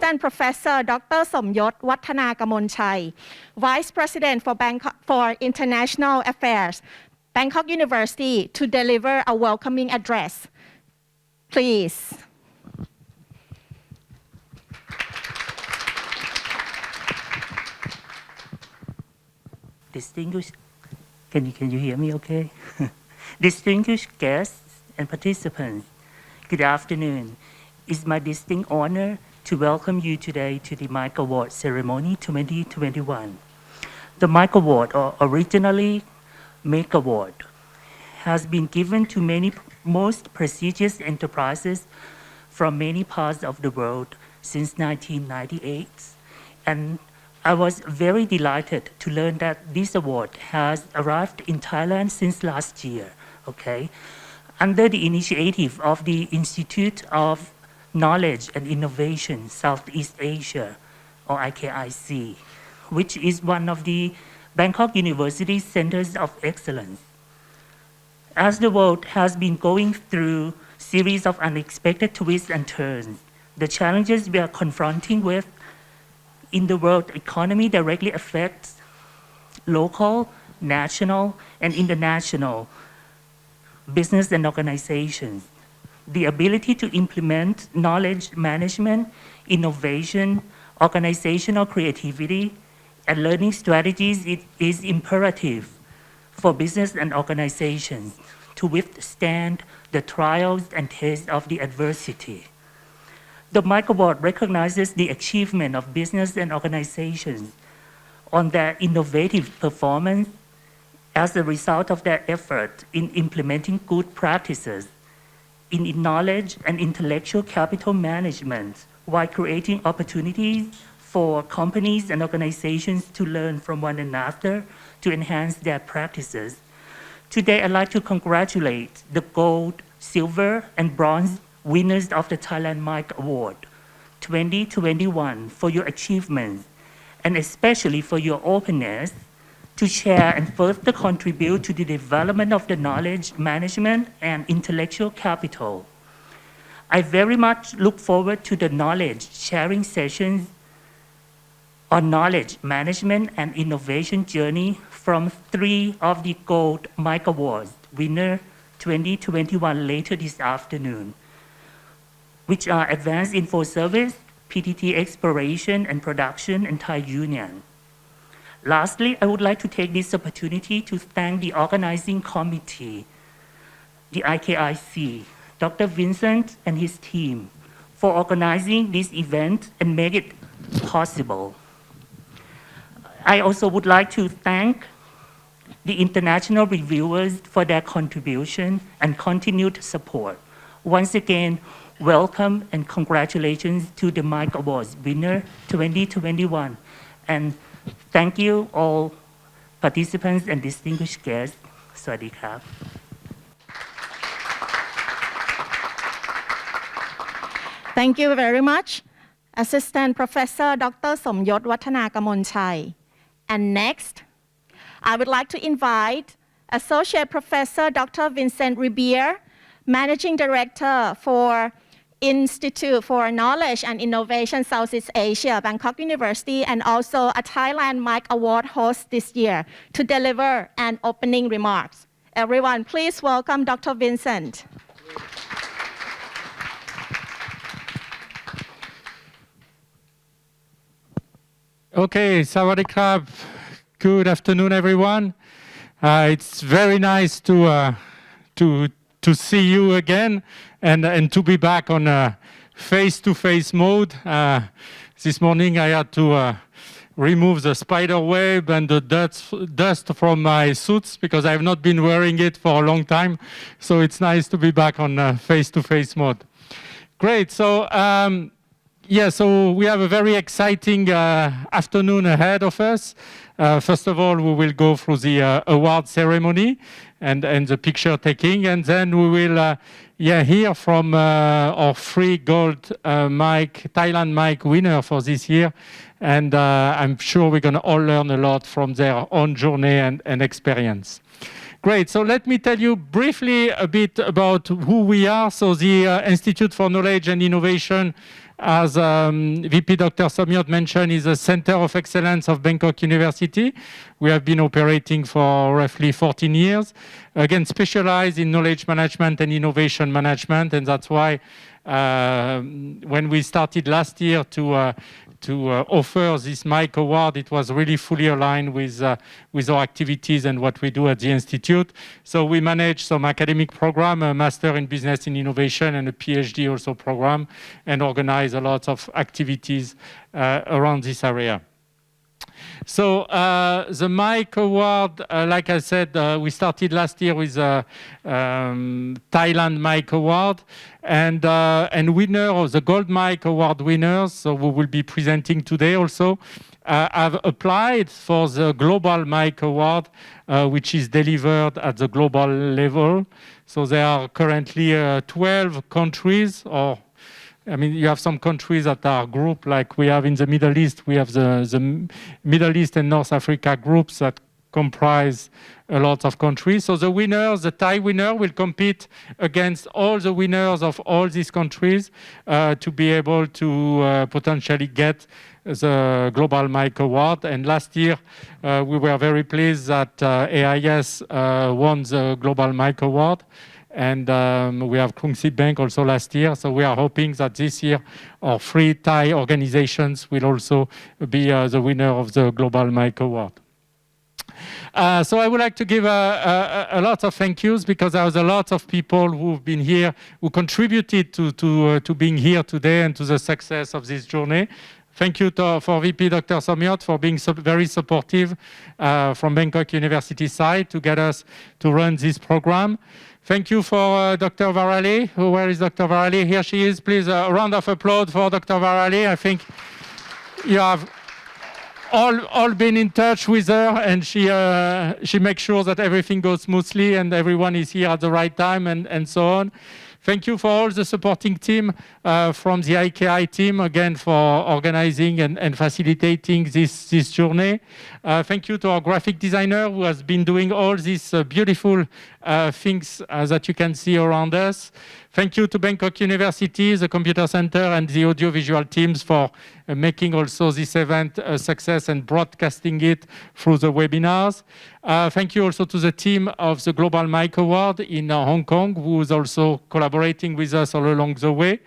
Assistant Professor Dr. Somyot Wattanakamonchai, Vice President for International Affairs, Bangkok University, to deliver a welcoming address. Please. Distinguished, can you hear me okay? Distinguished guests and participants, good afternoon. It's my distinct honor to welcome you today to the Mike Award Ceremony 2021. The Mike Award, or originally Make Award, has been given to many most prestigious enterprises from many parts of the world since 1998. And I was very delighted to learn that this award has arrived in Thailand since last year, okay? Under the initiative of the Institute of Knowledge and Innovation Southeast Asia, or IKI-SEA, which is one of the Bangkok University's centers of excellence. As the world has been going through a series of unexpected twists and turns, the challenges we are confronting with in the world economy directly affects local, national, and international business and organizations. The ability to implement knowledge management, innovation, organizational creativity, and learning strategies is imperative for business and organizations to withstand the trials and tests of the adversity. The Mike Award recognizes the achievement of business and organizations on their innovative performance as a result of their effort in implementing good practices in knowledge and intellectual capital management while creating opportunities for companies and organizations to learn from one another to enhance their practices. Today, I'd like to congratulate the gold, silver, and bronze winners of the Thailand Mike Award 2021 for your achievements, and especially for your openness to share and further contribute to the development of the knowledge management and intellectual capital. I very much look forward to the knowledge sharing sessions on knowledge management and innovation journey from 3 of the Gold Mike Awards winner 2021 later this afternoon, which are Advanced Info Service, PTT Exploration and Production, and Thai Union. Lastly, I would like to take this opportunity to thank the organizing committee, the IKI-SEA, Dr. Vincent and his team, for organizing this event and make it possible. I also would like to thank the international reviewers for their contribution and continued support. Once again, welcome and congratulations to the Mike Awards winner 2021. And thank you all participants and distinguished guests. สวัสดีครับ Thank you very much, Assistant Professor Dr. Somyot Wattanakamonchai. And next, I would like to invite Associate Professor Dr. Vincent Ribiere, Managing Director for Institute for Knowledge and Innovation Southeast Asia, Bangkok University, and also a Thailand Mike Award host this year, to deliver an opening remarks. Everyone, please welcome Dr. Vincent. Okay, Sawadee Krab. Good afternoon, everyone. It's very nice to see you again and to be back on a face-to-face mode. This morning I had to remove the spider web and the dust from my suits because I have not been wearing it for a long time. So it's nice to be back on face-to-face mode. Great. So so we have a very exciting afternoon ahead of us. First of all, we will go through the award ceremony and the picture taking, and then we will hear from our 3 gold Thailand Mike winner for this year. And I'm sure we're going to all learn a lot from their own journey and experience. Great. So let me tell you briefly a bit about who we are. So the Institute for Knowledge and Innovation, as VP Dr. Somyot mentioned, is a center of excellence of Bangkok University. We have been operating for roughly 14 years. Again, specialized in knowledge management and innovation management. And that's why when we started last year to offer this Mike Award, it was really fully aligned with our activities and what we do at the Institute. So we manage some academic program, a Master in Business and Innovation and a PhD also program, and organize a lot of activities around this area. So the Mike Award, like I said, we started last year with Thailand Mike Award, and winner of the Gold Mike Award winners, so we will be presenting today also, have applied for the Global Mike Award, which is delivered at the global level. So there are currently 12 countries, or I mean, you have some countries that are grouped, like we have in the Middle East. We have the Middle East and North Africa groups that comprise a lot of countries. So the winners, the Thai winner, will compete against all the winners of all these countries to be able to potentially get the Global Mike Award. And last year, we were very pleased that AIS won the Global Mike Award. And we have Krungsip Bank also last year. So we are hoping that this year our 3 Thai organizations will also be the winner of the Global Mike Award. So I would like to give a lot of thank yous, because there was a lot of people who've been here, who contributed to being here today and to the success of this journey. Thank you for VP Dr. Somyot for being very supportive from Bangkok University side to get us to run this program. Thank you for Dr. Varale. Where is Dr. Varale? Here she is. Please, a round of applause for Dr. Varale. I think you have all been in touch with her, and she makes sure that everything goes smoothly and everyone is here at the right time and so on. Thank you for all the supporting team from the IKI team, again, for organizing and facilitating this journey. Thank you to our graphic designer, who has been doing all these beautiful things that you can see around us. Thank you to Bangkok University, the Computer Center, and the audiovisual teams for making also this event a success and broadcasting it through the webinars. Thank you also to the team of the Global Mike Award in Hong Kong, who is also collaborating with us all along the way.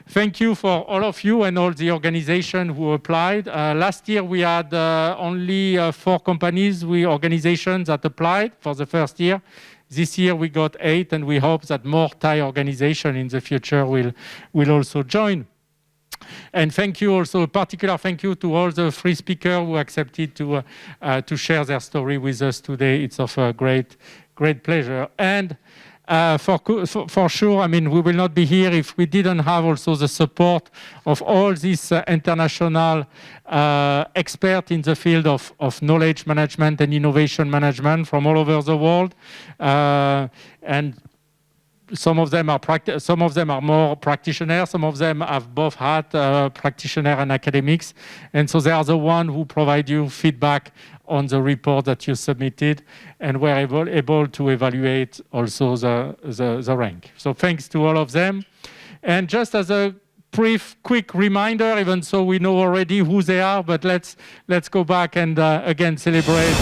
Thank you for all of you and all the organizations who applied. Last year we had only 4 organizations that applied for the first year. This year we got 8, and we hope that more Thai organizations in the future will also join. And thank you also, a particular thank you to all the 3 speakers who accepted to share their story with us today. It's of a great pleasure. And for sure, I mean, we will not be here if we didn't have also the support of all these international experts in the field of knowledge management and innovation management from all over the world. And some of them are more practitioners. Some of them have both had practitioner and academics, and so they are the ones who provide you feedback on the report that you submitted, and were able to evaluate also the rank. So thanks to all of them. And just as a brief, quick reminder, even so we know already who they are, but let's go back and again celebrate.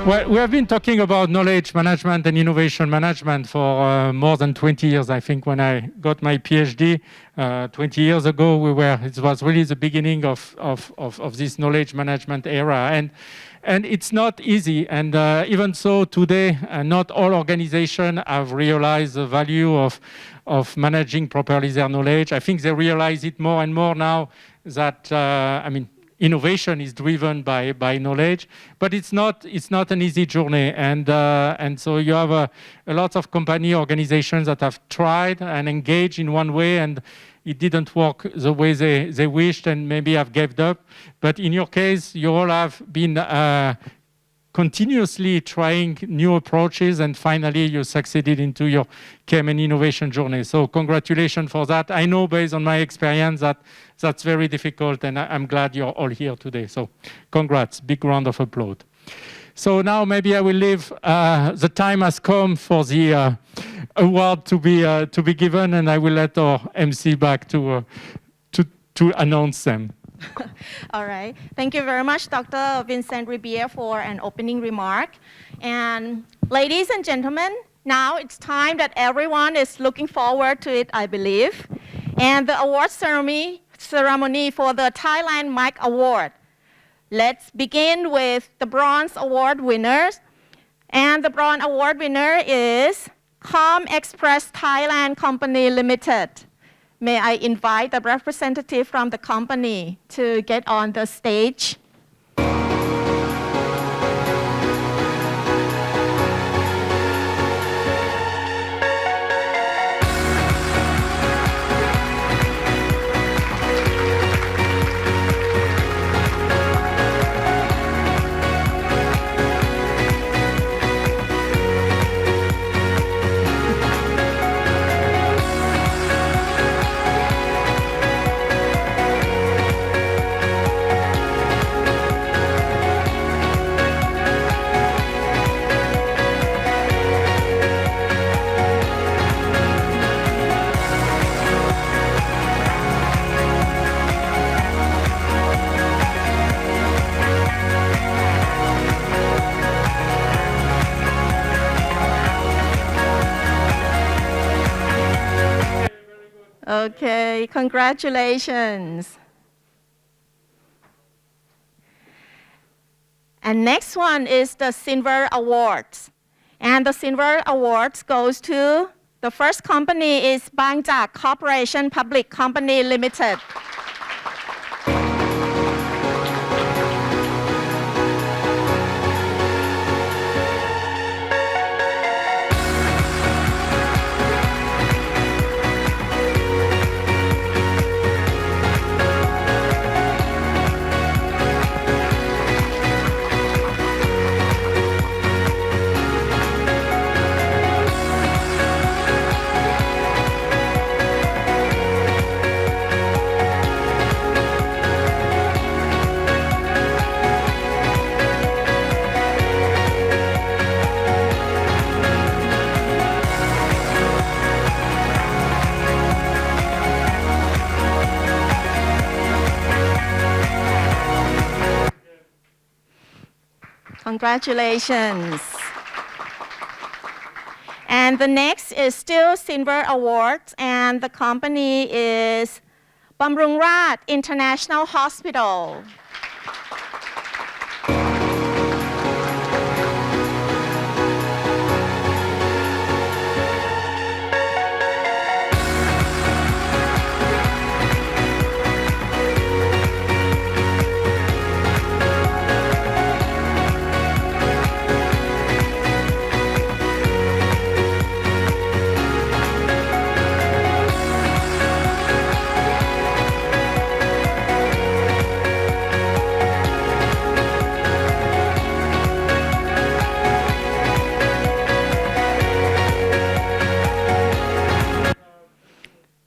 Well, we have been talking about knowledge management and innovation management for more than 20 years. I think when I got my PhD 20 years ago, it was really the beginning of this knowledge management era. And it's not easy. And even so, today, not all organizations have realized the value of managing properly their knowledge. I think they realize it more and more now that, innovation is driven by knowledge, but it's not an easy journey. And so you have a lot of company organizations that have tried and engaged in one way, and it didn't work the way they wished, and maybe have given up. But in your case, you all have been continuously trying new approaches, and finally you succeeded into your KM and innovation journey. So congratulations for that. I know based on my experience that that's very difficult, and I'm glad you're all here today. So congrats, big round of applause. So now maybe I will leave, the time has come for the award to be given, and I will let our MC back to announce them. All right. Thank you very much, Dr. Vincent Ribiere, for an opening remark. And ladies and gentlemen, now it's time that everyone is looking forward to it, I believe. And the award ceremony for the Thailand Mic Award. Let's begin with the Bronze Award winners. And the Bronze Award winner is Com Express Thailand Company Limited. May I invite the representative from the company to get on the stage. Okay, congratulations. And next one is the Silver Awards. And the Silver Awards goes to, the first company is Bangkok Corporation Public Company Limited. Congratulations. And the next is still Silver Awards, and the company is Bamrungrad International Hospital.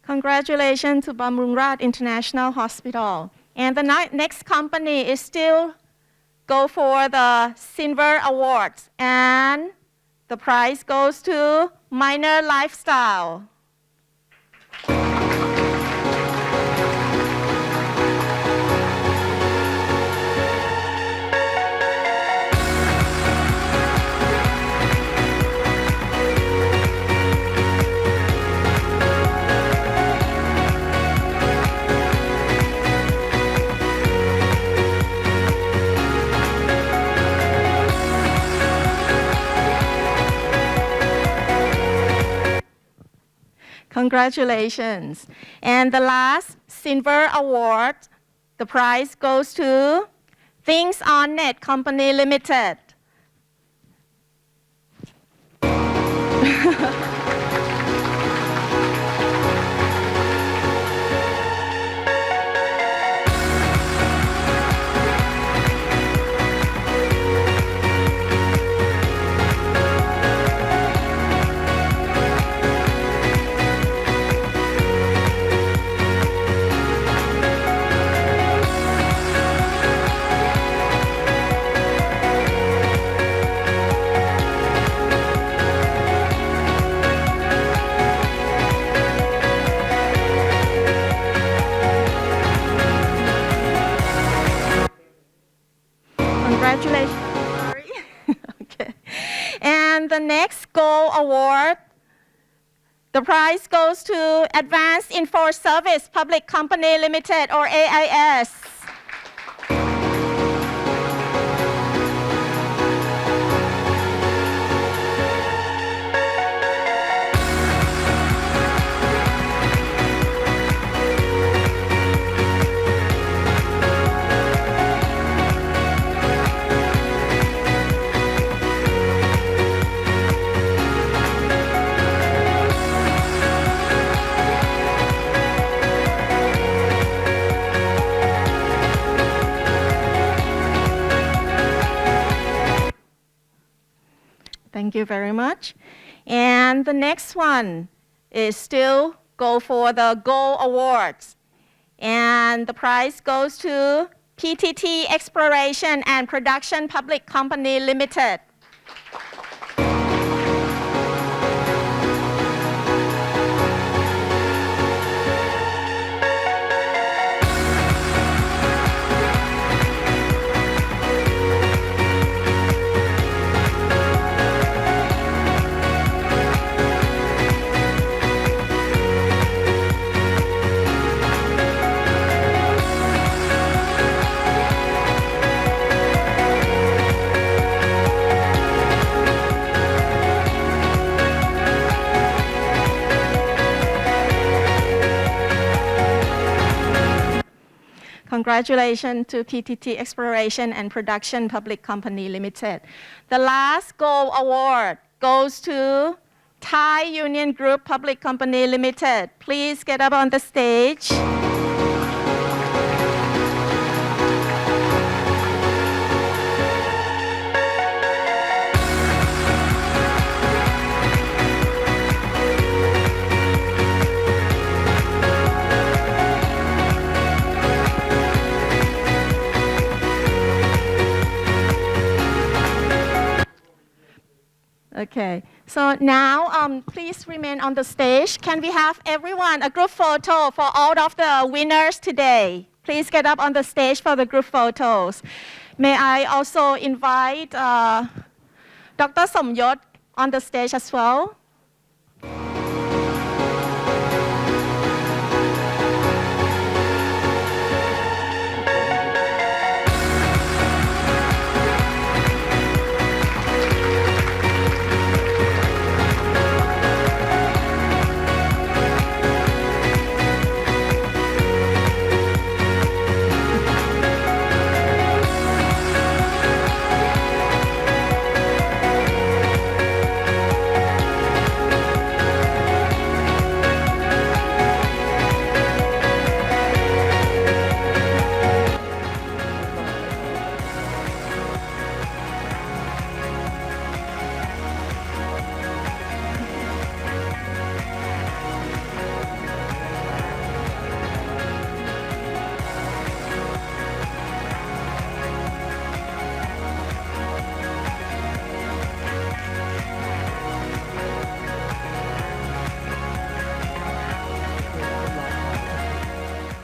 Congratulations to Bamrungrad International Hospital. And the next company is still go for the Silver Awards. And the prize goes to Minor Lifestyle. Congratulations. And the last silver award, the prize goes to Things on Net Company Limited. Congratulations. Sorry. Okay. And the next gold award, the prize goes to Advanced Info Service Public Company Limited, or AIS. Thank you very much. And the next one is still go for the Gold Awards. And the prize goes to PTT Exploration and Production Public Company Limited. Congratulations to PTT Exploration and Production Public Company Limited. The last gold award goes to Thai Union Group Public Company Limited. Please get up on the stage. Okay, so now please remain on the stage. Can we have everyone a group photo for all of the winners today? Please get up on the stage for the group photos. May I also invite Dr. Somyot on the stage as well?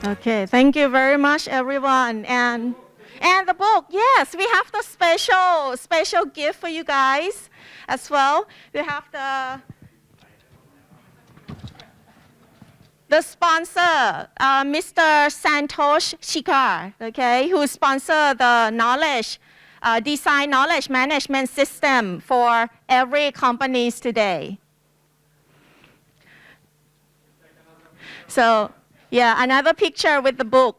Okay, thank you very much, everyone. And the book, yes, we have the special gift for you guys as well. We have the sponsor, Mr. Santosh Shikar, okay, who sponsored the design knowledge management system for every companies today. So, yeah, another picture with the book.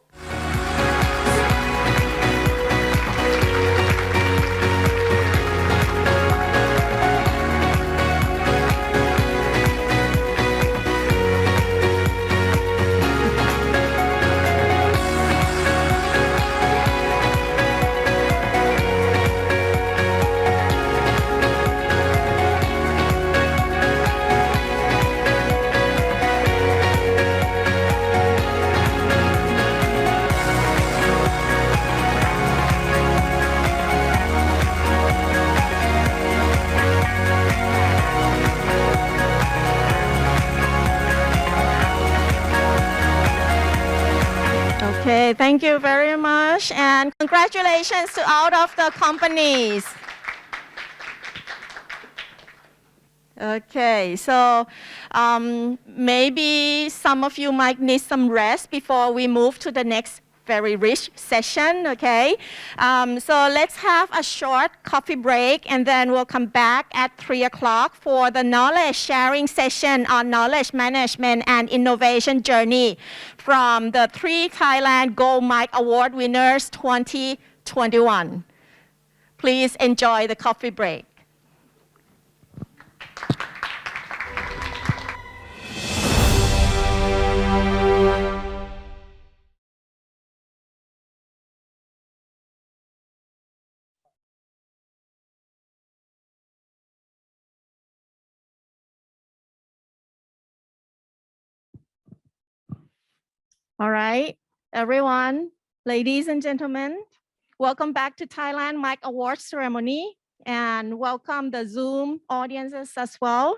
Okay, thank you very much, and congratulations to all of the companies. Okay, so maybe some of you might need some rest before we move to the next very rich session, okay? So let's have a short coffee break, and then we'll come back at 3 o'clock for the knowledge sharing session on knowledge management and innovation journey from the 3 Thailand Gold Mic Award winners 2021. Please enjoy the coffee break. All right, everyone, ladies and gentlemen, welcome back to Thailand Mic Awards ceremony, and welcome the Zoom audiences as well.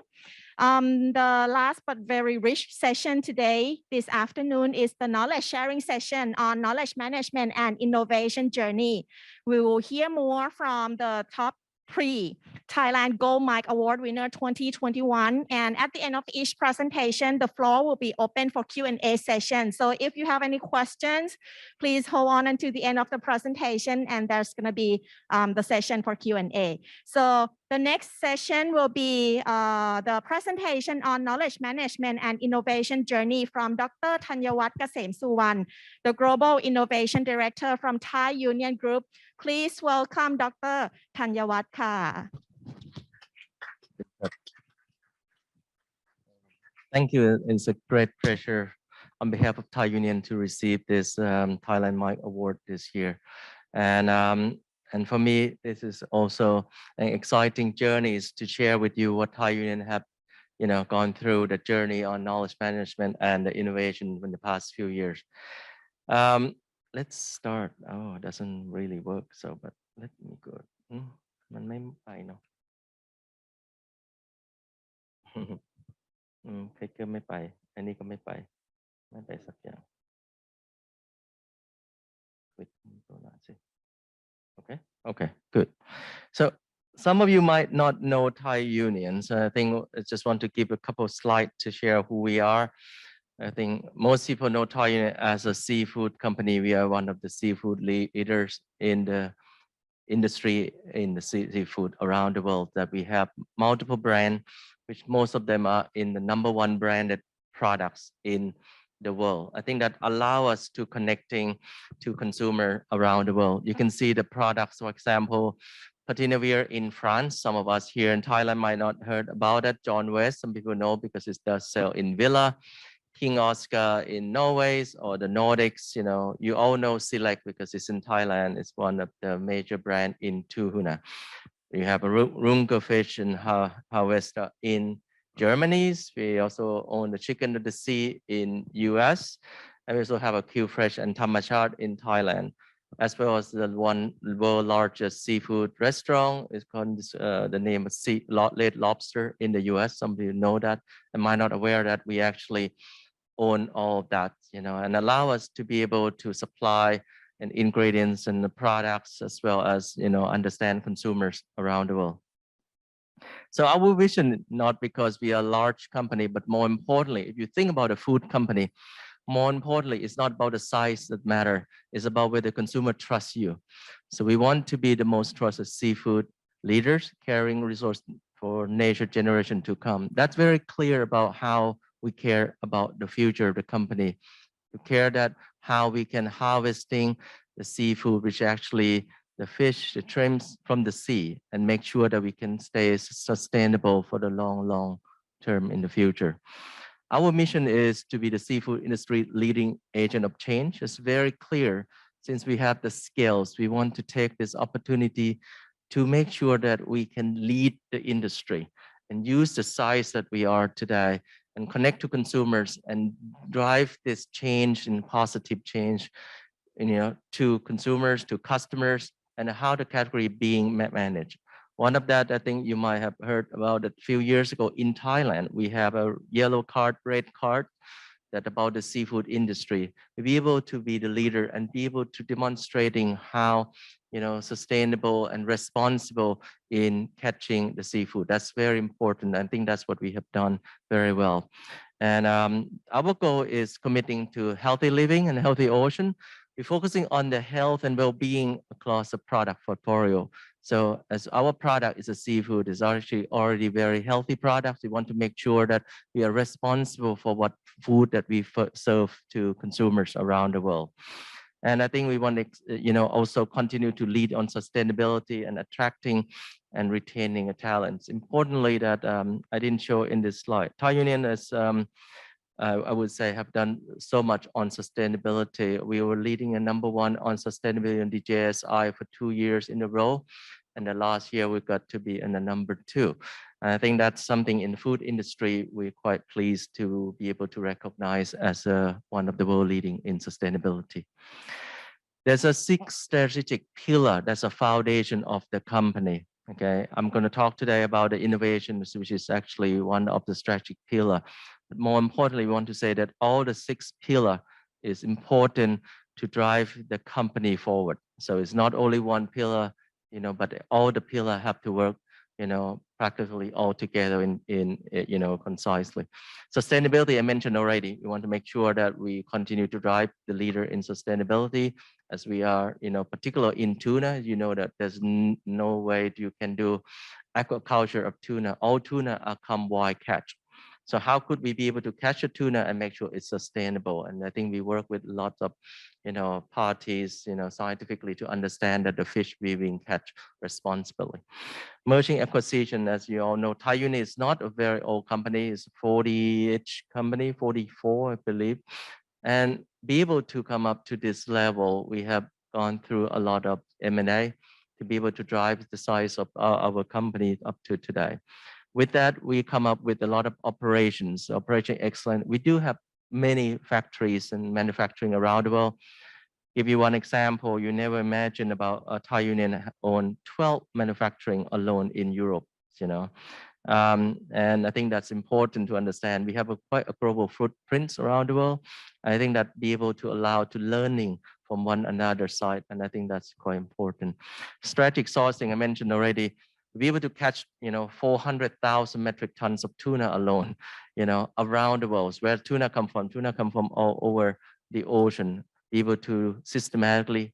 The last but very rich session today, this afternoon, is the knowledge sharing session on knowledge management and innovation journey. We will hear more from the top 3 Thailand Gold Mic Award winner 2021. And at the end of each presentation, the floor will be open for Q&A session. So if you have any questions, please hold on until the end of the presentation, and there's going to be the session for Q&A. So the next session will be the presentation on knowledge management and innovation journey from Dr. Thanyawat Kasem-Suwan, the Global Innovation Director from Thai Union Group. Please welcome Dr. Thanyawat ka. Thank you. It's a great pleasure on behalf of Thai Union to receive this Thailand Mic Award this year. And for me, this is also an exciting journey to share with you what Thai Union have, gone through the journey on knowledge management and the innovation in the past few years. Let's start. Oh, it doesn't really work. So, but let me go. มันไม่ไปเนาะ คลิกเกอร์ไม่ไป อันนี้ก็ไม่ไป ไม่ไปสักอย่าง Okay, okay, good. So some of you might not know Thai Union, so I think I just want to give a couple of slides to share who we are. I think most people know Thai Union as a seafood company. We are one of the seafood leaders in the industry in the seafood around the world, that we have multiple brands, which most of them are in the #1 branded products in the world. I think that allow us to connecting to consumer around the world. You can see the products, for example, Ribiere in France. Some of us here in Thailand might not heard about it. John West, some people know because it does sell in Villa. King Oscar in Norway or the Nordics, you all know Select because it's in Thailand. It's one of the major brand in Tuhuna. You have a Runga Fish and Harvester in Germany. We also own the Chicken of the Sea in US. And we also have a Q Fresh and Thamachat in Thailand, as well as the world largest seafood restaurant. It's called the name of Red Lobster in the US. Some of you know that and might not aware that we actually own all of that, and allow us to be able to supply and ingredients and the products, as well as, understand consumers around the world. So our vision, not because we are a large company, but more importantly, if you think about a food company, more importantly, it's not about the size that matter. It's about whether the consumer trusts you. So we want to be the most trusted seafood leaders, carrying resource for nature generation to come. That's very clear about how we care about the future of the company. We care that how we can harvesting the seafood, which actually the fish, the shrimps from the sea, and make sure that we can stay sustainable for the long term in the future. Our mission is to be the seafood industry leading agent of change. It's very clear. Since we have the skills, we want to take this opportunity to make sure that we can lead the industry and use the size that we are today and connect to consumers and drive this change and positive change, to consumers, to customers, and how the category being managed. One of that, I think you might have heard about a few years ago in Thailand. We have a yellow card, red card that about the seafood industry. We be able to be the leader and be able to demonstrating how, sustainable and responsible in catching the seafood. That's very important. I think that's what we have done very well. And our goal is committing to healthy living and healthy ocean. We're focusing on the health and well-being across the product portfolio. So as our product is a seafood, is actually already very healthy products. We want to make sure that we are responsible for what food that we serve to consumers around the world. And I think we want to, also continue to lead on sustainability and attracting and retaining talents. Importantly, that I didn't show in this slide. Thai Union is, I would say, have done so much on sustainability. We were leading a #1 on sustainability in the DJSI for 2 years in a row. And the last year we got to be in the #2. And I think that's something in the food industry we're quite pleased to be able to recognize as one of the world leading in sustainability. There's a 6 strategic pillar that's a foundation of the company. Okay, I'm going to talk today about the innovations, which is actually one of the strategic pillar. But more importantly, we want to say that all the 6 pillar is important to drive the company forward. So it's not only one pillar, but all the pillar have to work, practically all together in concisely. Sustainability, I mentioned already. We want to make sure that we continue to drive the leader in sustainability as we are, particular in tuna. You know that there's no way you can do aquaculture of tuna. All tuna are come wild catch. So how could we be able to catch a tuna and make sure it's sustainable? And I think we work with lots of, parties, scientifically to understand that the fish we being catch responsibly. Merging acquisition, as you all know, Thai Union is not a very old company. It's a 40-ish company, 44, I believe. And be able to come up to this level, we have gone through a lot of M&A to be able to drive the size of our company up to today. With that, we come up with a lot of operations, operation excellence. We do have many factories and manufacturing around the world. Give you one example, you never imagine about a Thai Union own 12 manufacturing alone in Europe, and I think that's important to understand. We have quite a global footprint around the world. I think that be able to allow to learning from one another side, and I think that's quite important. Strategic sourcing, I mentioned already. Be able to catch, 400,000 metric tons of tuna alone, around the world. Where tuna come from? Tuna come from all over the ocean. Be able to systematically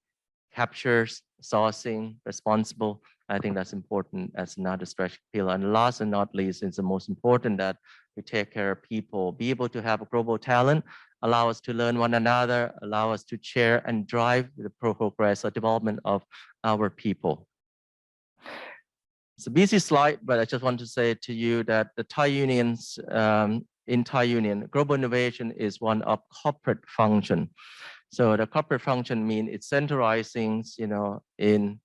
capture, sourcing, responsible. I think that's important as another strategic pillar. And last and not least, it's the most important that we take care of people. Be able to have a global talent, allow us to learn one another, allow us to share and drive the progress or development of our people. It's a busy slide, but I just want to say to you that the Thai Unions, in Thai Union, global innovation is one of corporate function. So the corporate function means it's centralizing, in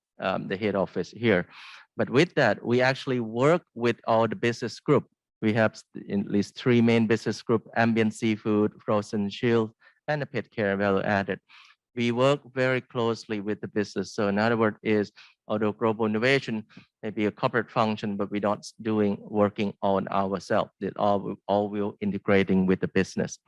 the head office here. But with that, we actually work with all the business group. We have at least 3 main business group: ambient seafood, frozen chilled, and the pet care value added. We work very closely with the business. So in other words is, although global innovation may be a corporate function, but we're not working on ourselves. It all will integrating with the business.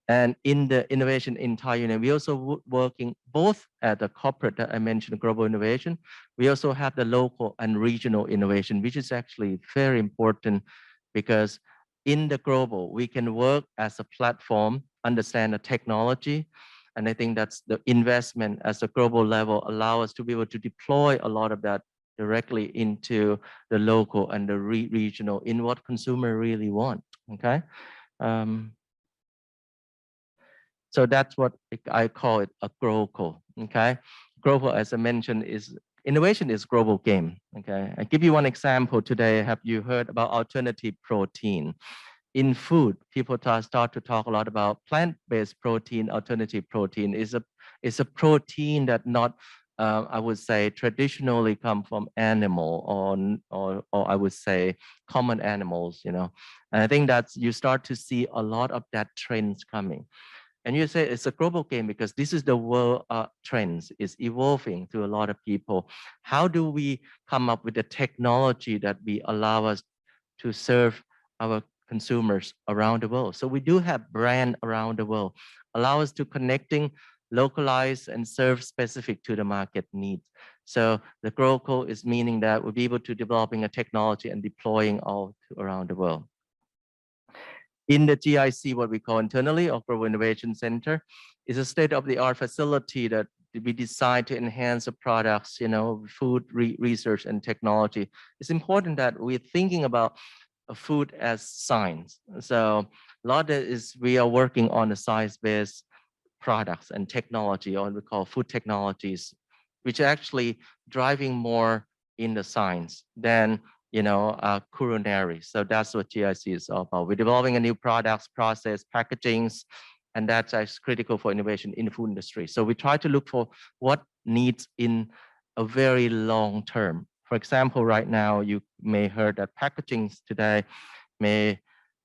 And in the innovation in Thai Union, we also working both at the corporate that I mentioned, global innovation. We also have the local and regional innovation, which is actually very important because in the global, we can work as a platform, understand the technology. And I think that's the investment as a global level allow us to be able to deploy a lot of that directly into the local and the regional in what consumer really want, okay? So that's what I call it a global, okay? Global, as I mentioned, is innovation is global game, okay? I give you one example today. Have you heard about alternative protein? In food, people start to talk a lot about plant-based protein, alternative protein is a protein that not, I would say, traditionally come from animal or I would say common animals, you know. And I think that's, you start to see a lot of that trends coming. And you say it's a global game because this is the world trends is evolving to a lot of people. How do we come up with the technology that we allow us to serve our consumers around the world? So we do have brand around the world, allow us to connecting, localize and serve specific to the market needs. So the global is meaning that we'll be able to developing a technology and deploying all around the world. In the GIC, what we call internally or Global Innovation Center, is a state-of-the-art facility that we decide to enhance the products, you know, food research and technology. It's important that we're thinking about food as science. So a lot is we are working on the science-based products and technology, or we call food technologies, which are actually driving more in the science than culinary. So that's what GIC is all about. We're developing a new products, process, packagings, and that's critical for innovation in the food industry. So we try to look for what needs in a very long term. For example, right now, you may heard that packaging today may,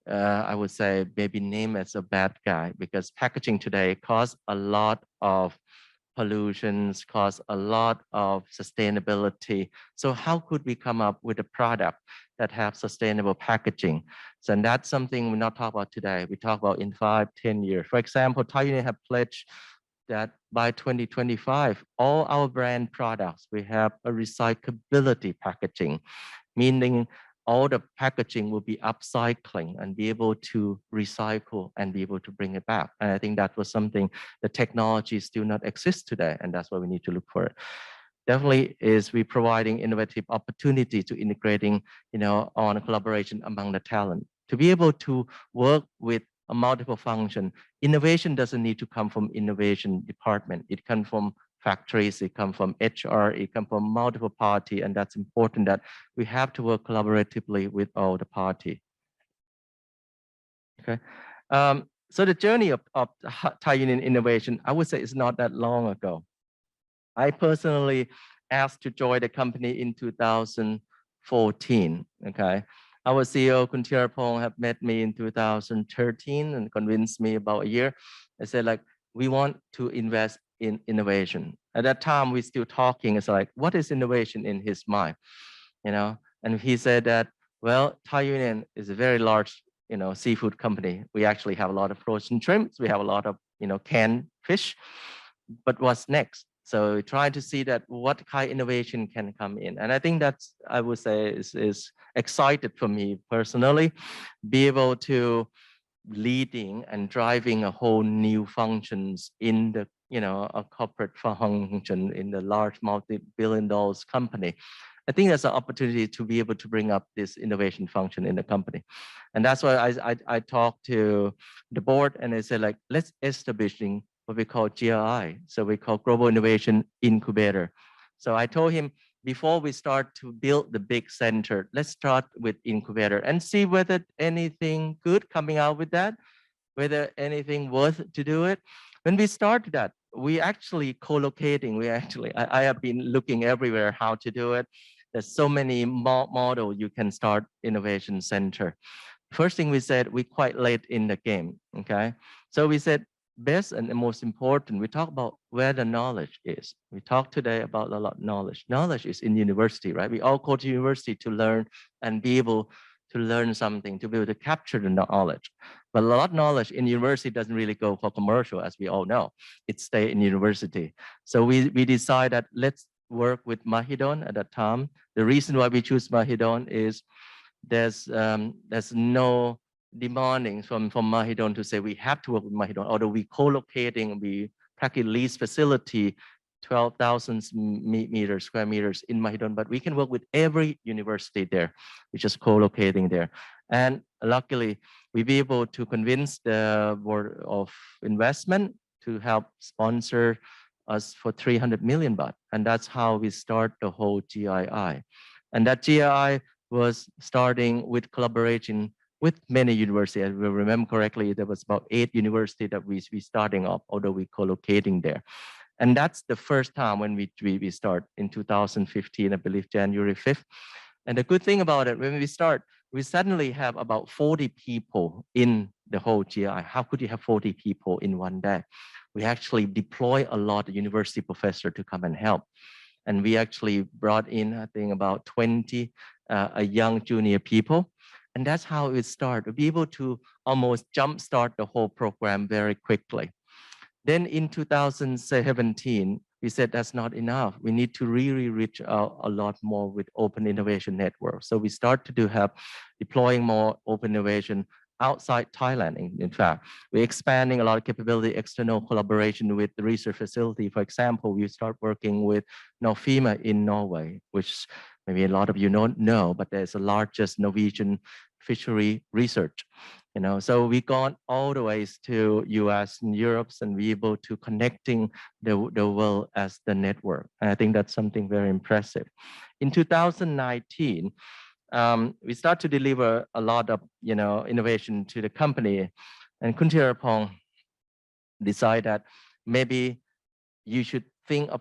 I would say, maybe named as a bad guy because packaging today costs a lot of pollutions, cause a lot of sustainability. So how could we come up with a product that have sustainable packaging? So and that's something we're not talking about today. We talk about in 5-10 years. For example, Thai Union have pledged that by 2025, all our brand products, we have a recyclability packaging, meaning all the packaging will be upcycling and be able to recycle and be able to bring it back. And I think that was something the technology still not exist today. And that's why we need to look for it. Definitely is we providing innovative opportunity to integrating, on a collaboration among the talent to be able to work with a multiple function. Innovation doesn't need to come from innovation department. It comes from factories, it comes from HR, it comes from multiple party, and that's important that we have to work collaboratively with all the party. Okay, so the journey of Thai Union innovation, I would say, is not that long ago. I personally asked to join the company in 2014. Okay, our CEO Kun Thierapong have met me in 2013 and convinced me about a year. I said, like, we want to invest in innovation. At that time, we're still talking. It's like, what is innovation in his mind? And he said that, well, Thai Union is a very large, seafood company. We actually have a lot of frozen shrimps. We have a lot of, canned fish. But what's next? So we try to see that what kind of innovation can come in. And I think that's, I would say, is excited for me personally, be able to leading and driving a whole new functions in the, a corporate function in the large multi-billion dollars company. I think there's an opportunity to be able to bring up this innovation function in the company. And that's why I talked to the board and they said, like, let's establishing what we call GRI. So we call Global Innovation Incubator. So I told him, before we start to build the big center, let's start with incubator and see whether anything good coming out with that, whether anything worth to do it. When we started that, we actually co-locating. I have been looking everywhere how to do it. There's so many models you can start innovation center. First thing we said, we're quite late in the game, okay? So we said, best and the most important, we talk about where the knowledge is. We talk today about a lot of knowledge. Knowledge is in university, right? We all go to university to learn and be able to learn something, to be able to capture the knowledge. But a lot of knowledge in university doesn't really go for commercial, as we all know. It stays in university. So we decide that let's work with Mahidol at that time. The reason why we choose Mahidol is there's no demanding from Mahidol to say we have to work with Mahidol, although we co-locating, we practically lease facility 12,000 meters, square meters in Mahidol, but we can work with every university there. We're just co-locating there. And luckily, we be able to convince the Board of Investment to help sponsor us for 300 million baht. And that's how we start the whole GII. And that GII was starting with collaboration with many universities. If we remember correctly, there was about 8 universities that we starting up, although we co-locating there. And that's the first time when we start in 2015, I believe January 5th. And the good thing about it, when we start, we suddenly have about 40 people in the whole GI. How could you have 40 people in one day? We actually deploy a lot of university professors to come and help. And we actually brought in, I think, about 20 young junior people. And that's how it started, to be able to almost jumpstart the whole program very quickly. Then in 2017, we said that's not enough. We need to really reach out a lot more with open innovation network. So we start to have deploying more open innovation outside Thailand. In fact, we're expanding a lot of capability, external collaboration with the research facility. For example, we start working with Nofima in Norway, which maybe a lot of you don't know, but there's the largest Norwegian fishery research. So we gone all the ways to US and Europe and we able to connecting the world as the network. And I think that's something very impressive. In 2019, we start to deliver a lot of innovation to the company, and Khun Thirapong decided that maybe you should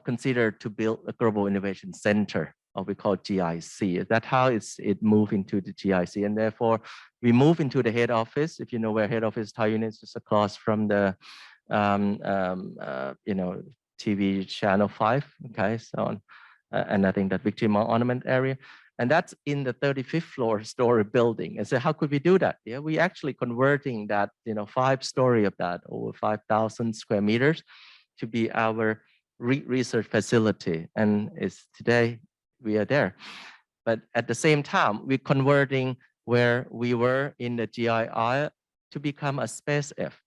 consider to build a global innovation center, or we call IKI-SEA. That's how it moved into the IKI-SEA, and therefore we move into the head office. If you know where head office Thai Union is, just across from the TV channel 5. Okay, so and I think that Victory Mall ornament area. And that's in the 35th floor story building. And so how could we do that? Yeah, we actually converting that, 5-story of that, over 5,000 square meters, to be our research facility. And it's today we are there. But at the same time, we're converting where we were in the GII to become a Space F.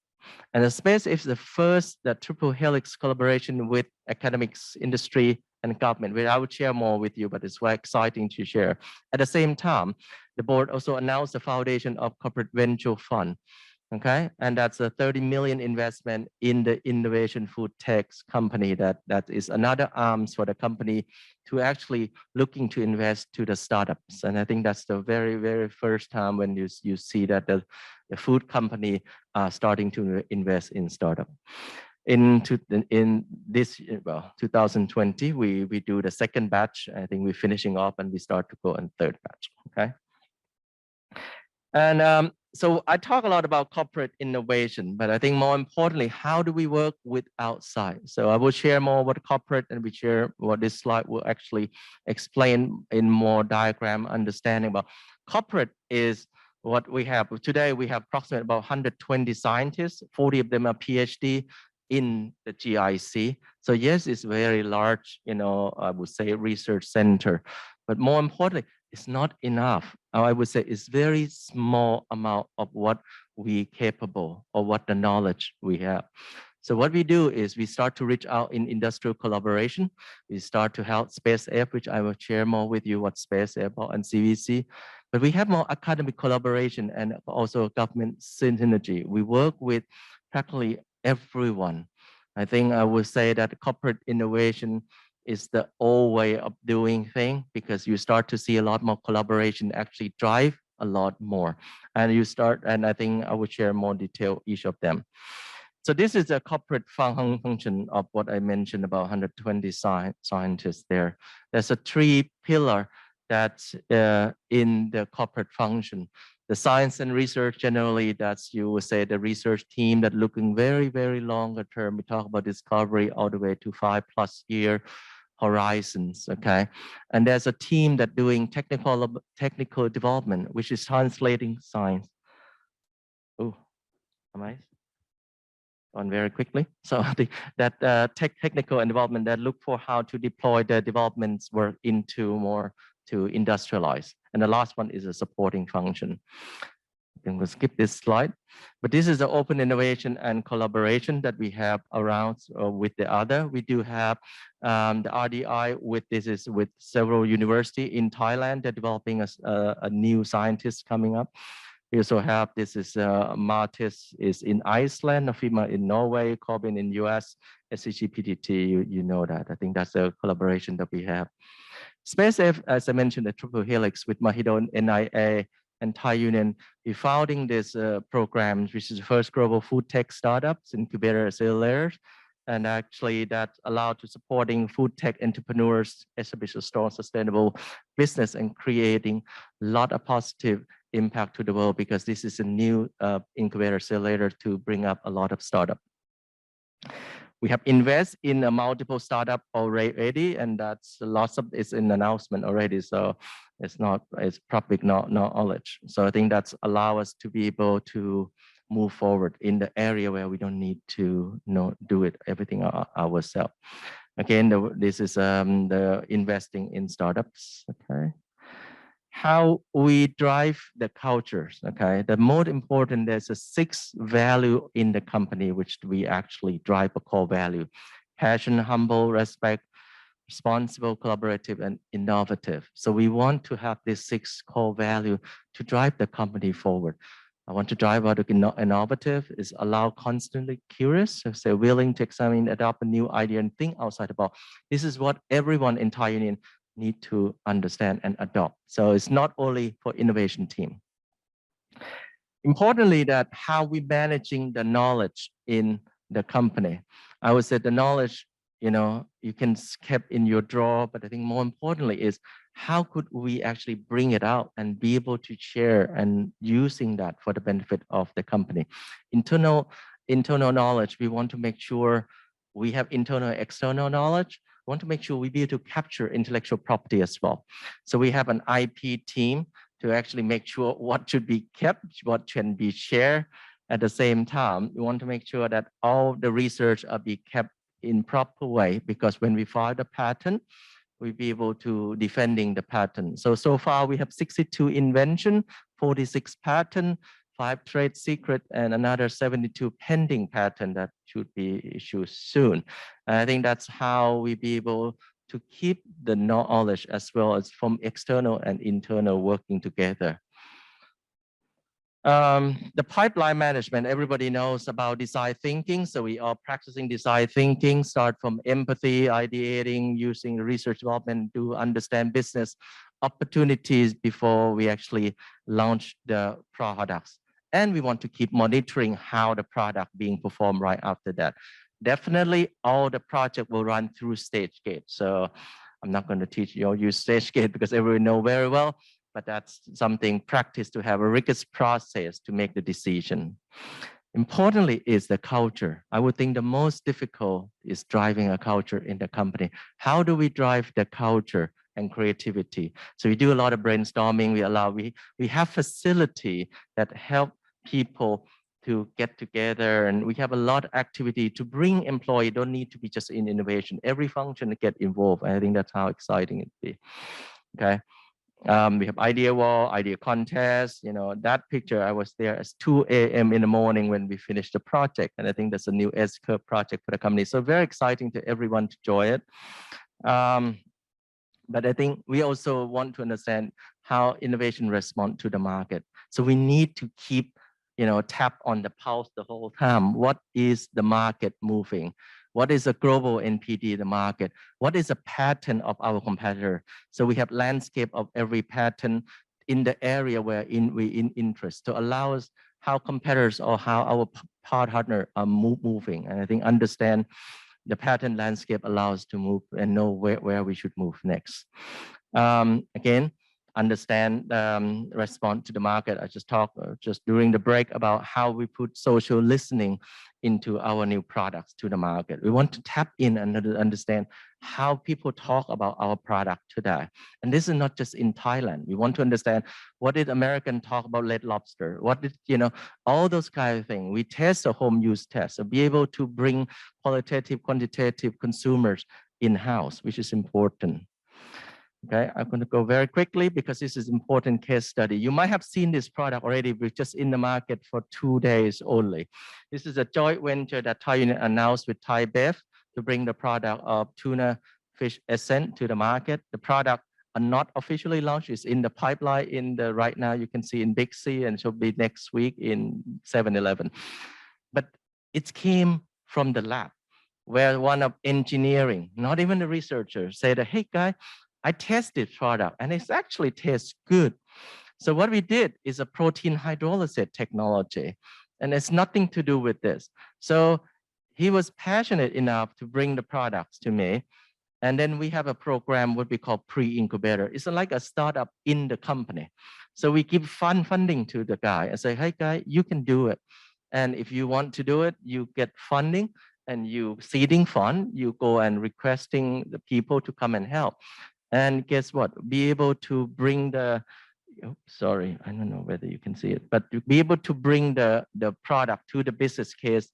And the Space F is the first triple helix collaboration with academics, industry, and government, which I would share more with you, but it's very exciting to share. At the same time, the board also announced the foundation of Corporate Venture Fund. Okay, and that's a 30 million investment in the innovation food tech company that is another arms for the company to actually looking to invest to the startups. And I think that's the very, very first time when you see that the food company are starting to invest in startup. In this 2020, we do the second batch. I think we're finishing off and we start to go in third batch. Okay. And so I talk a lot about corporate innovation, but I think more importantly, how do we work with outside? So I will share more about corporate, and we share what this slide will actually explain in more diagram understanding about. Corporate is what we have. Today, we have approximately about 120 scientists, 40 of them are PhD in the GIC. So yes, it's very large, I would say research center, but more importantly, it's not enough. I would say it's very small amount of what we capable or what the knowledge we have. So what we do is we start to reach out in industrial collaboration. We start to help Space F, which I will share more with you what Space F and CVC. But we have more academic collaboration and also government synergy. We work with practically everyone. I think I would say that corporate innovation is the old way of doing things, because you start to see a lot more collaboration actually drive a lot more. And I think I will share more detail each of them. So this is a corporate function of what I mentioned about 120 scientists there. There's a 3 pillar that's in the corporate function. The science and research generally, that's you would say the research team that looking very, very longer term. We talk about discovery all the way to 5+ year horizons, okay? And there's a team that doing technical development, which is translating science. Oh, am I on very quickly? So that technical and development that look for how to deploy the developments work into more to industrialize. And the last one is a supporting function. I'm going to skip this slide. But this is the open innovation and collaboration that we have around with the other. We do have the RDI with several universities in Thailand. They're developing a new scientist coming up. We also have Martis is in Iceland, Afima in Norway, Corbin in US, SCG-PTT, you know that. I think that's a collaboration that we have. SpaceF, as I mentioned, the triple helix with Mahidol, NIA, and Thai Union, we're founding this program, which is the first global food tech startups, incubator accelerators, and actually that allowed to supporting food tech entrepreneurs, establish a strong, sustainable business and creating a lot of positive impact to the world, because this is a new incubator accelerator to bring up a lot of startup. We have invest in a multiple startup already, and that's lots of it's in announcement already. So it's public knowledge. So I think that's allow us to be able to move forward in the area where we don't need to do it everything ourselves. Again, this is the investing in startups. Okay. How we drive the cultures, okay? The most important, there's a 6 value in the company, which we actually drive a core value: passion, humble, respect, responsible, collaborative, and innovative. So we want to have these 6 core value to drive the company forward. I want to drive out innovative, is allow constantly curious, so say willing to examine, adopt a new idea and think outside the box. This is what everyone in Thai Union need to understand and adopt. So it's not only for innovation team. Importantly, that how we managing the knowledge in the company. I would say the knowledge, you can keep in your drawer, but I think more importantly is how could we actually bring it out and be able to share and using that for the benefit of the company. Internal knowledge, we want to make sure we have internal and external knowledge. We want to make sure we be able to capture intellectual property as well. So we have an IP team to actually make sure what should be kept, what can be shared. At the same time, we want to make sure that all the research are be kept in proper way, because when we file the patent, we'll be able to defending the patent. So far we have 62 invention, 46 patent, 5 trade secret, and another 72 pending patent that should be issued soon. And I think that's how we be able to keep the knowledge as well as from external and internal working together. The pipeline management, everybody knows about design thinking. So we are practicing design thinking, start from empathy, ideating, using research development to understand business opportunities before we actually launch the products. And we want to keep monitoring how the product being performed right after that. Definitely all the project will run through stage gate. So I'm not going to teach you all use stage gate because everyone know very well, but that's something practice to have a rigorous process to make the decision. Importantly is the culture. I would think the most difficult is driving a culture in the company. How do we drive the culture and creativity? So we do a lot of brainstorming. We have facility that help people to get together, and we have a lot of activity to bring employee. Don't need to be just in innovation. Every function to get involved. I think that's how exciting it be. Okay. We have idea wall, idea contest. That picture, I was there at 2 a.m. in the morning when we finished the project. And I think that's a new S-curve project for the company. So very exciting to everyone to join it. But I think we also want to understand how innovation respond to the market. So we need to keep, tap on the pulse the whole time. What is the market moving? What is a global NPD, the market? What is a pattern of our competitor? So we have landscape of every pattern in the area where we in interest to allow us how competitors or how our partner are moving. And I think understand the pattern landscape allows us to move and know where we should move next. Again, understand respond to the market. I just talked just during the break about how we put social listening into our new products to the market. We want to tap in and understand how people talk about our product today. And this is not just in Thailand. We want to understand what did American talk about red lobster? What did, all those kind of things. We test a home use test, so be able to bring qualitative, quantitative consumers in-house, which is important. Okay, I'm going to go very quickly because this is important case study. You might have seen this product already. We're just in the market for 2 days only. This is a joint venture that Thai Union announced with Thai Bev to bring the product of tuna fish essence to the market. The product are not officially launched. It's in the pipeline right now. You can see in Big C and should be next week in 7-Eleven. But it came from the lab where one of engineering, not even the researcher, said, hey guy, I tested product and it actually tastes good. So what we did is a protein hydrolysis technology, and it's nothing to do with this. So he was passionate enough to bring the products to me. And then we have a program what we call pre-incubator. It's like a startup in the company. So we give funding to the guy and say, hey guy, you can do it. And if you want to do it, you get funding and you seeding fund, you go and requesting the people to come and help. And guess what? Be able to bring the, sorry, I don't know whether you can see it, but to be able to bring the product to the business case.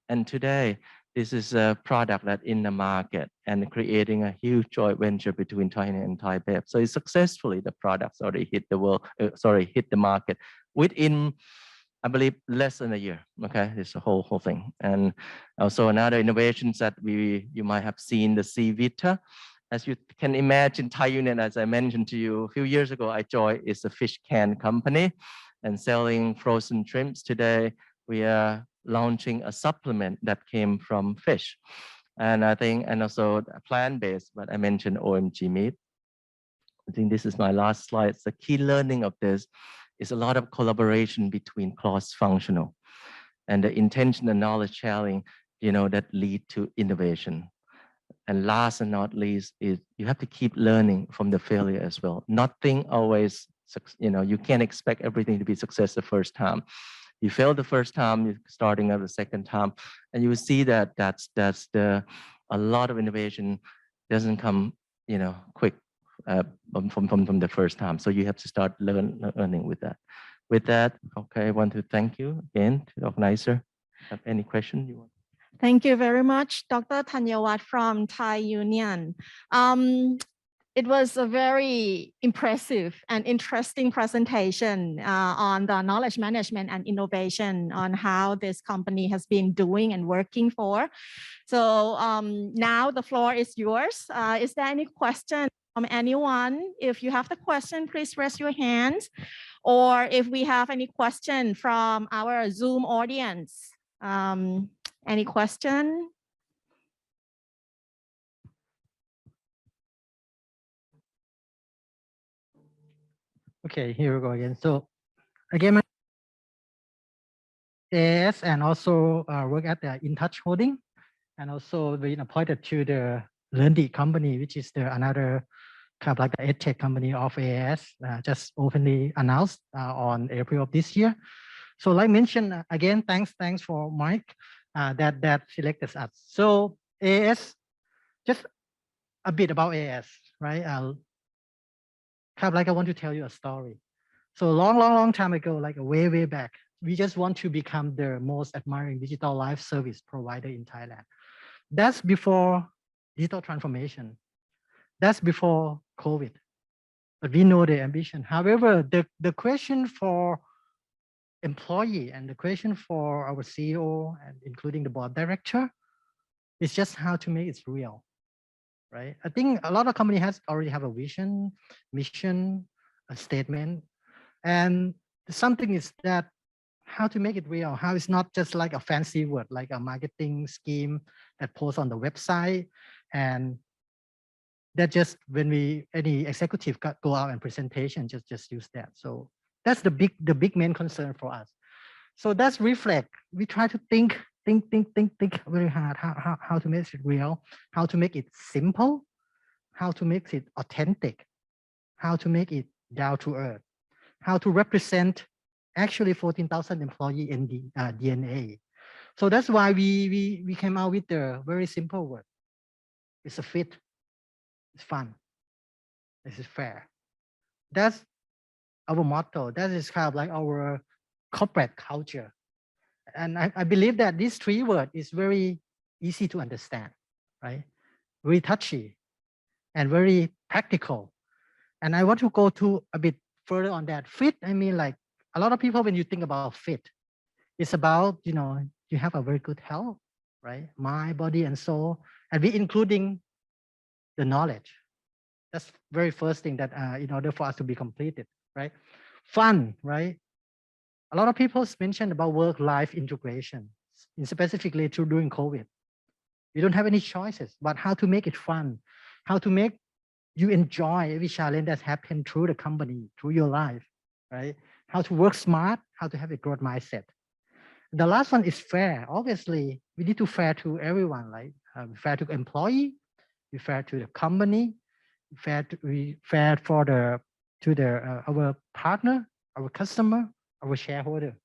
And today, this is a product that in the market and creating a huge joint venture between Thai Union and Thai Bev. So it's successfully, the products already hit the market within, I believe, less than a year. Okay, it's the whole thing. And also another innovations that you might have seen, the Sea Vita. As you can imagine, Thai Union, as I mentioned to you a few years ago, I joined, is a fish can company and selling frozen shrimps. Today, we are launching a supplement that came from fish. And I think, and also plant-based, but I mentioned OMG meat. I think this is my last slide. The key learning of this is a lot of collaboration between cross-functional and the intention and knowledge sharing, that lead to innovation. And last and not least is you have to keep learning from the failure as well. Nothing always, you can't expect everything to be success the first time. You fail the first time, you're starting out the second time, and you will see that a lot of innovation doesn't come, quick from the first time. So you have to start learning with that. With that, okay, I want to thank you again to the organizer. Have any question you want? Thank you very much, Dr. Thanyawat from Thai Union. It was a very impressive and interesting presentation on the knowledge management and innovation on how this company has been doing and working for. So now the floor is yours. Is there any question from anyone? If you have the question, please raise your hand. Or if we have any question from our Zoom audience. Any question? Okay, here we go again. So again, AS and also work at the InTouch Holding, and also being appointed to the Learned company, which is another kind of like the EdTech company of AS, just openly announced on April of this year. So like mentioned, again, thanks for Mike that selected us. So AS, just a bit about AS, right? Kind of like I want to tell you a story. So long time ago, like way back, we just want to become the most admiring digital life service provider in Thailand. That's before digital transformation. That's before COVID. But we know the ambition. However, the question for employee and the question for our CEO and including the board director is just how to make it real, right? I think a lot of companies already have a vision, mission, a statement, and something is that how to make it real, how it's not just like a fancy word, like a marketing scheme that posts on the website, and that just when any executive go out and presentation, just use that. So that's the big main concern for us. So that's reflect. We try to think very hard how to make it real, how to make it simple, how to make it authentic, how to make it down to earth, how to represent actually 14,000 employees in the DNA. So that's why we came out with the very simple word. It's a fit. It's fun. This is fair. That's our motto. That is kind of like our corporate culture. And I believe that these 3 words is very easy to understand, right? Very touchy and very practical. And I want to go to a bit further on that. Fit, I mean, like a lot of people, when you think about fit, it's about, you have a very good health, right? Mind, body, and soul, and we including the knowledge. That's very first thing that in order for us to be completed, right? Fun, right? A lot of people mentioned about work-life integration, specifically during COVID. We don't have any choices, but how to make it fun, how to make you enjoy every challenge that's happened through the company, through your life, right? How to work smart, how to have a growth mindset. The last one is fair. Obviously, we need to fair to everyone, right? Fair to employee, we fair to the company, we fair for our partner, our customer, our shareholder,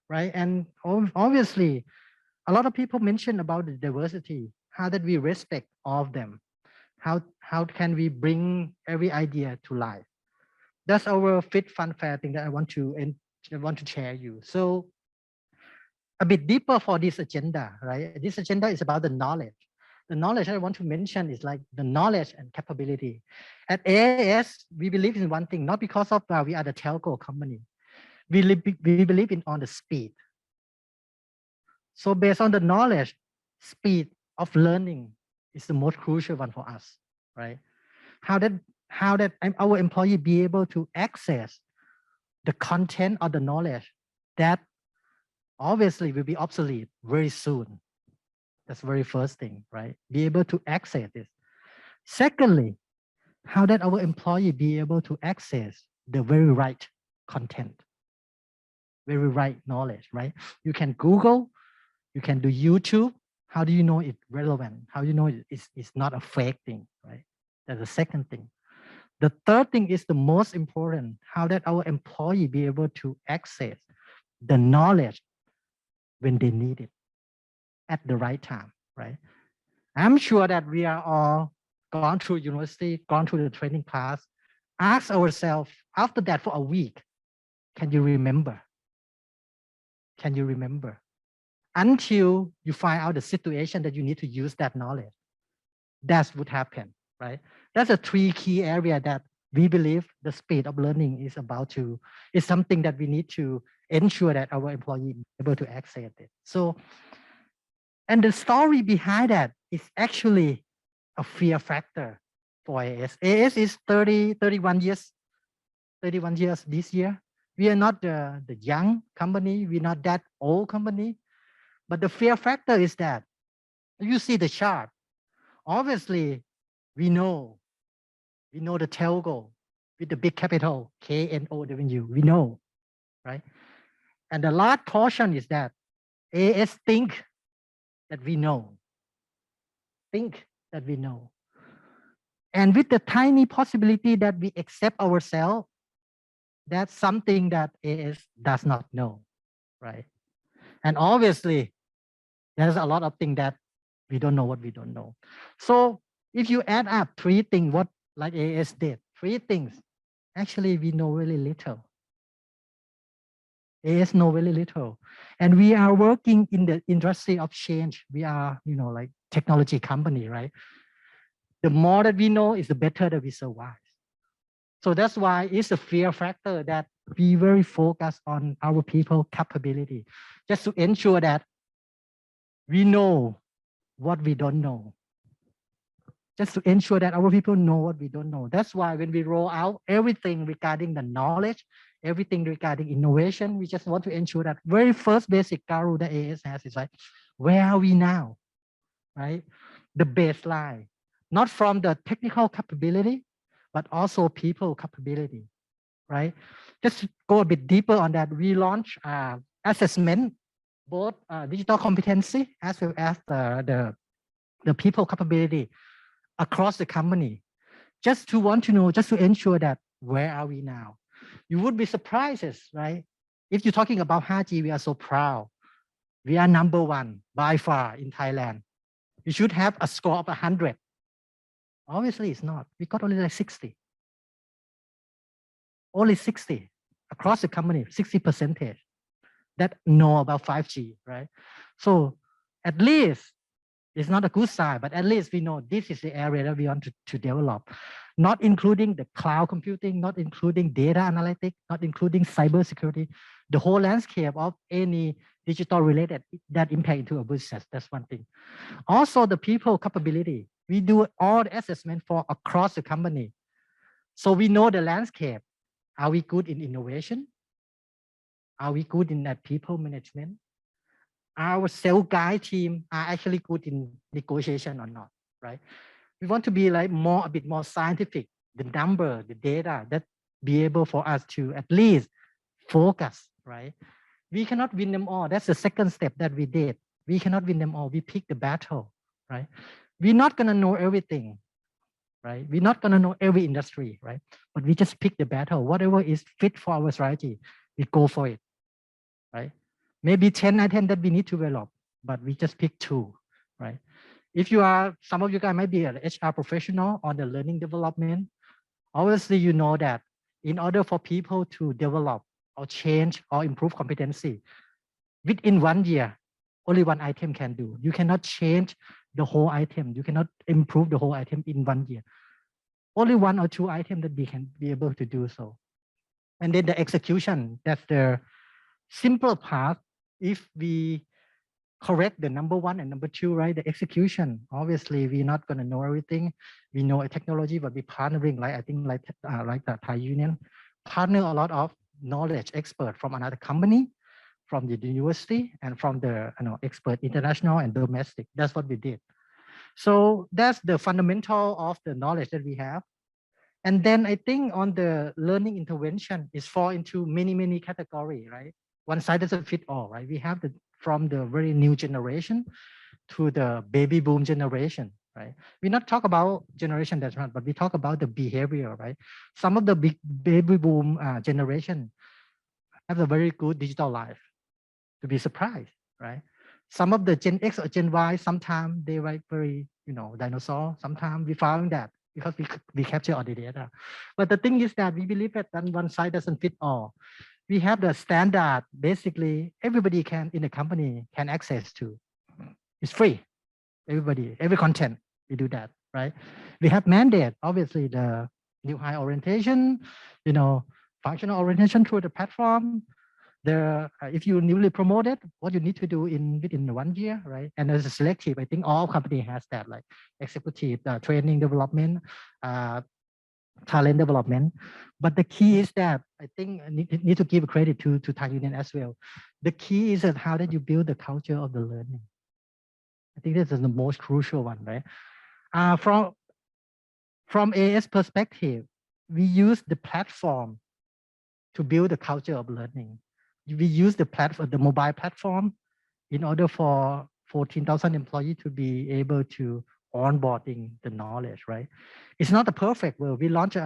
right? And obviously, a lot of people mention about the diversity, how that we respect all of them, how can we bring every idea to life. That's our fit fun fair thing that I want to share you. So a bit deeper for this agenda, right? This agenda is about the knowledge. The knowledge I want to mention is like the knowledge and capability. At AIS, we believe in one thing, not because of we are the telco company. We believe in on the speed. So based on the knowledge, speed of learning is the most crucial one for us, right? How that our employee be able to access the content or the knowledge that obviously will be obsolete very soon. That's the very first thing, right? Be able to access this. Secondly, how that our employee be able to access the very right content, very right knowledge, right? You can Google, you can do YouTube. How do you know it's relevant? How do you know it's not a fake thing, right? That's the second thing. The third thing is the most important, how that our employee be able to access the knowledge when they need it at the right time, right? I'm sure that we are all gone through university, gone through the training class, ask ourselves after that for a week, can you remember? Can you remember? Until you find out the situation that you need to use that knowledge. That's what happened, right? That's a three key area that we believe the speed of learning is something that we need to ensure that our employee be able to access it. So, and the story behind that is actually a fear factor for AIS. AIS is 31 years this year. We are not the young company. We're not that old company. But the fear factor is that you see the chart. Obviously, we know the telco with the big capital KNOW. We know, right? And the last portion is that AIS think that we know. Think that we know. And with the tiny possibility that we accept ourselves, that's something that AIS does not know, right? And obviously, there's a lot of things that we don't know what we don't know. So if you add up three things, what like AIS did, three things, actually we know really little. AIS know really little. And we are working in the industry of change. We are, like technology company, right? The more that we know is the better that we survive. So that's why it's a fear factor that we very focus on our people capability, just to ensure that we know what we don't know. Just to ensure that our people know what we don't know. That's why when we roll out everything regarding the knowledge, everything regarding innovation, we just want to ensure that very first basic Garu that AIS has is like, where are we now, right? The baseline, not from the technical capability, but also people capability, right? Just to go a bit deeper on that, we launched assessment, both digital competency as well as the people capability across the company, just to want to know, just to ensure that where are we now? You would be surprised, right? If you're talking about 5G, we are so proud. We are number one by far in Thailand. You should have a score of 100. Obviously, it's not. We got only like 60. Only 60 across the company, 60% that know about 5G, right? So at least It's not a good sign, but at least we know this is the area that we want to develop, not including the cloud computing, not including data analytics, not including cybersecurity, the whole landscape of any digital related that impact into a business. That's one thing. Also, the people capability. We do all the assessment for across the company. So we know the landscape. Are we good in innovation? Are we good in that people management? Our sales guy team are actually good in negotiation or not, right? We want to be like a bit more scientific, the number, the data that be able for us to at least focus, right? We cannot win them all. That's the second step that we did. We cannot win them all. We pick the battle, right? We're not gonna know everything, right? We're not gonna know every industry, right? But we just pick the battle. Whatever is fit for our strategy, we go for it, right? Maybe 10 items that we need to develop, but we just pick 2, right? If you are, some of you guys might be an HR professional on the learning development, obviously you know that in order for people to develop or change or improve competency, within 1 year, only 1 item can do. You cannot change the whole item. You cannot improve the whole item in 1 year. Only 1 or 2 items that we can be able to do so. And then the execution, that's the simple part. If we correct the number 1 and number 2, right? The execution, obviously we're not going to know everything. We know a technology, but we're partnering, like I think like the Thai Union, partner a lot of knowledge expert from another company, from the university, and from the expert international and domestic. That's what we did. So that's the fundamental of the knowledge that we have. And then I think on the learning intervention is fall into many categories, right? One size doesn't fit all, right? We have from the very new generation to the baby boom generation, right? We not talk about generation that's not, but we talk about the behavior, right? Some of the big baby boom generation have a very good digital life, to be surprised, right? Some of the Gen X or Gen Y, sometimes they were very, dinosaur. Sometimes we found that because we capture all the data. But the thing is that we believe that one size doesn't fit all. We have the standard, basically everybody can in the company can access to. It's free. Everybody, every content, we do that, right? We have mandate, obviously the new high orientation, functional orientation through the platform. If you newly promoted, what you need to do within 1 year, right? And as a selective, I think all company has that, like executive training development, talent development. But the key is that I think I need to give credit to Thai Union as well. The key is that how did you build the culture of the learning? I think this is the most crucial one, right? From AS perspective, we use the platform to build the culture of learning. We use the platform, the mobile platform, in order for 14,000 employees to be able to onboarding the knowledge, right? It's not a perfect world. We launched,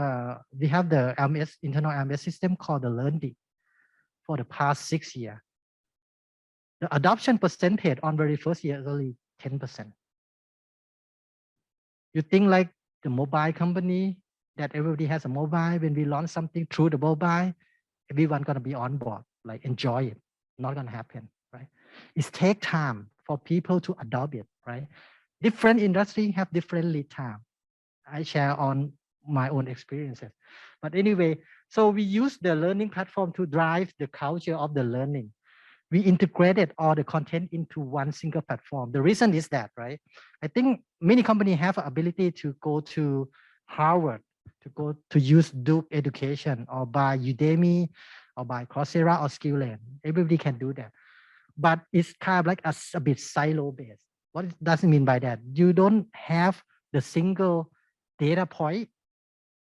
we have the LMS, internal LMS system called the LearnD for the past 6 years. The adoption percentage on very first year is only 10%. You think like the mobile company that everybody has a mobile, when we launch something through the mobile, everyone gonna be on board, like enjoy it. Not gonna happen, right? It takes time for people to adopt it, right? Different industries have different lead time. I share on my own experiences. But anyway, so we use the learning platform to drive the culture of the learning. We integrated all the content into one single platform. The reason is that, right? I think many companies have an ability to go to Harvard, to use Duke education, or by Udemy, or by Coursera or Skillland. Everybody can do that. But it's kind of like a bit silo-based. What does it mean by that? You don't have the single data point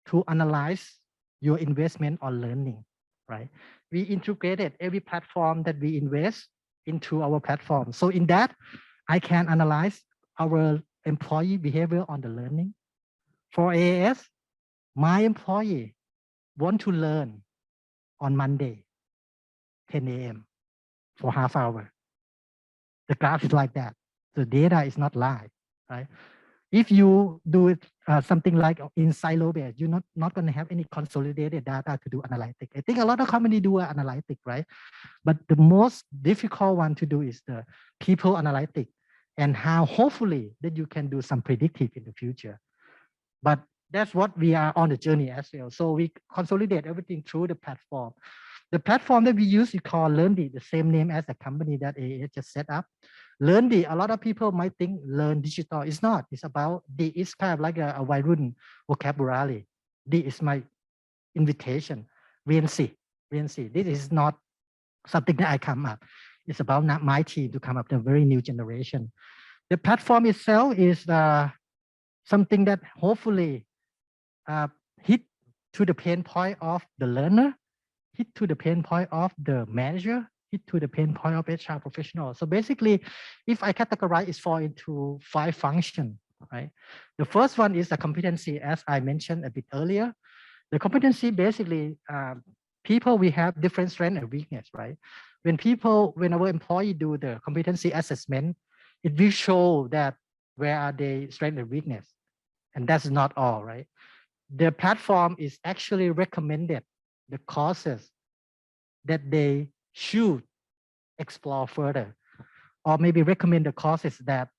to analyze your investment on learning, right? We integrated every platform that we invest into our platform. So in that, I can analyze our employee behavior on the learning. For AAS, my employee want to learn on Monday, 10 a.m. for half hour. The graph is like that. The data is not live, right? If you do it something like in silo base, you're not going to have any consolidated data to do analytics. I think a lot of companies do analytics, right? But the most difficult one to do is the people analytics. and how hopefully that you can do some predictive in the future. But that's what we are on the journey as well. So we consolidate everything through the platform. The platform that we use is called LearnD, the same name as the company that AAS just set up. LearnD, a lot of people might think learn digital. It's not. It's about it's kind of like a Wairun vocabulary. D is my invitation. Vincent. This is not something that I come up. It's about not my team to come up with a very new generation. The platform itself is something that hopefully hit to the pain point of the learner, hit to the pain point of the manager, hit to the pain point of HR professional. So basically, if I categorize, it fall into 5 functions, right? The first one is the competency, as I mentioned a bit earlier. The competency basically, people, we have different strength and weakness, right? When our employee do the competency assessment, it will show that where are they strength and weakness. And that's not all, right? The platform is actually recommended the courses that they should explore further, or maybe recommend the courses that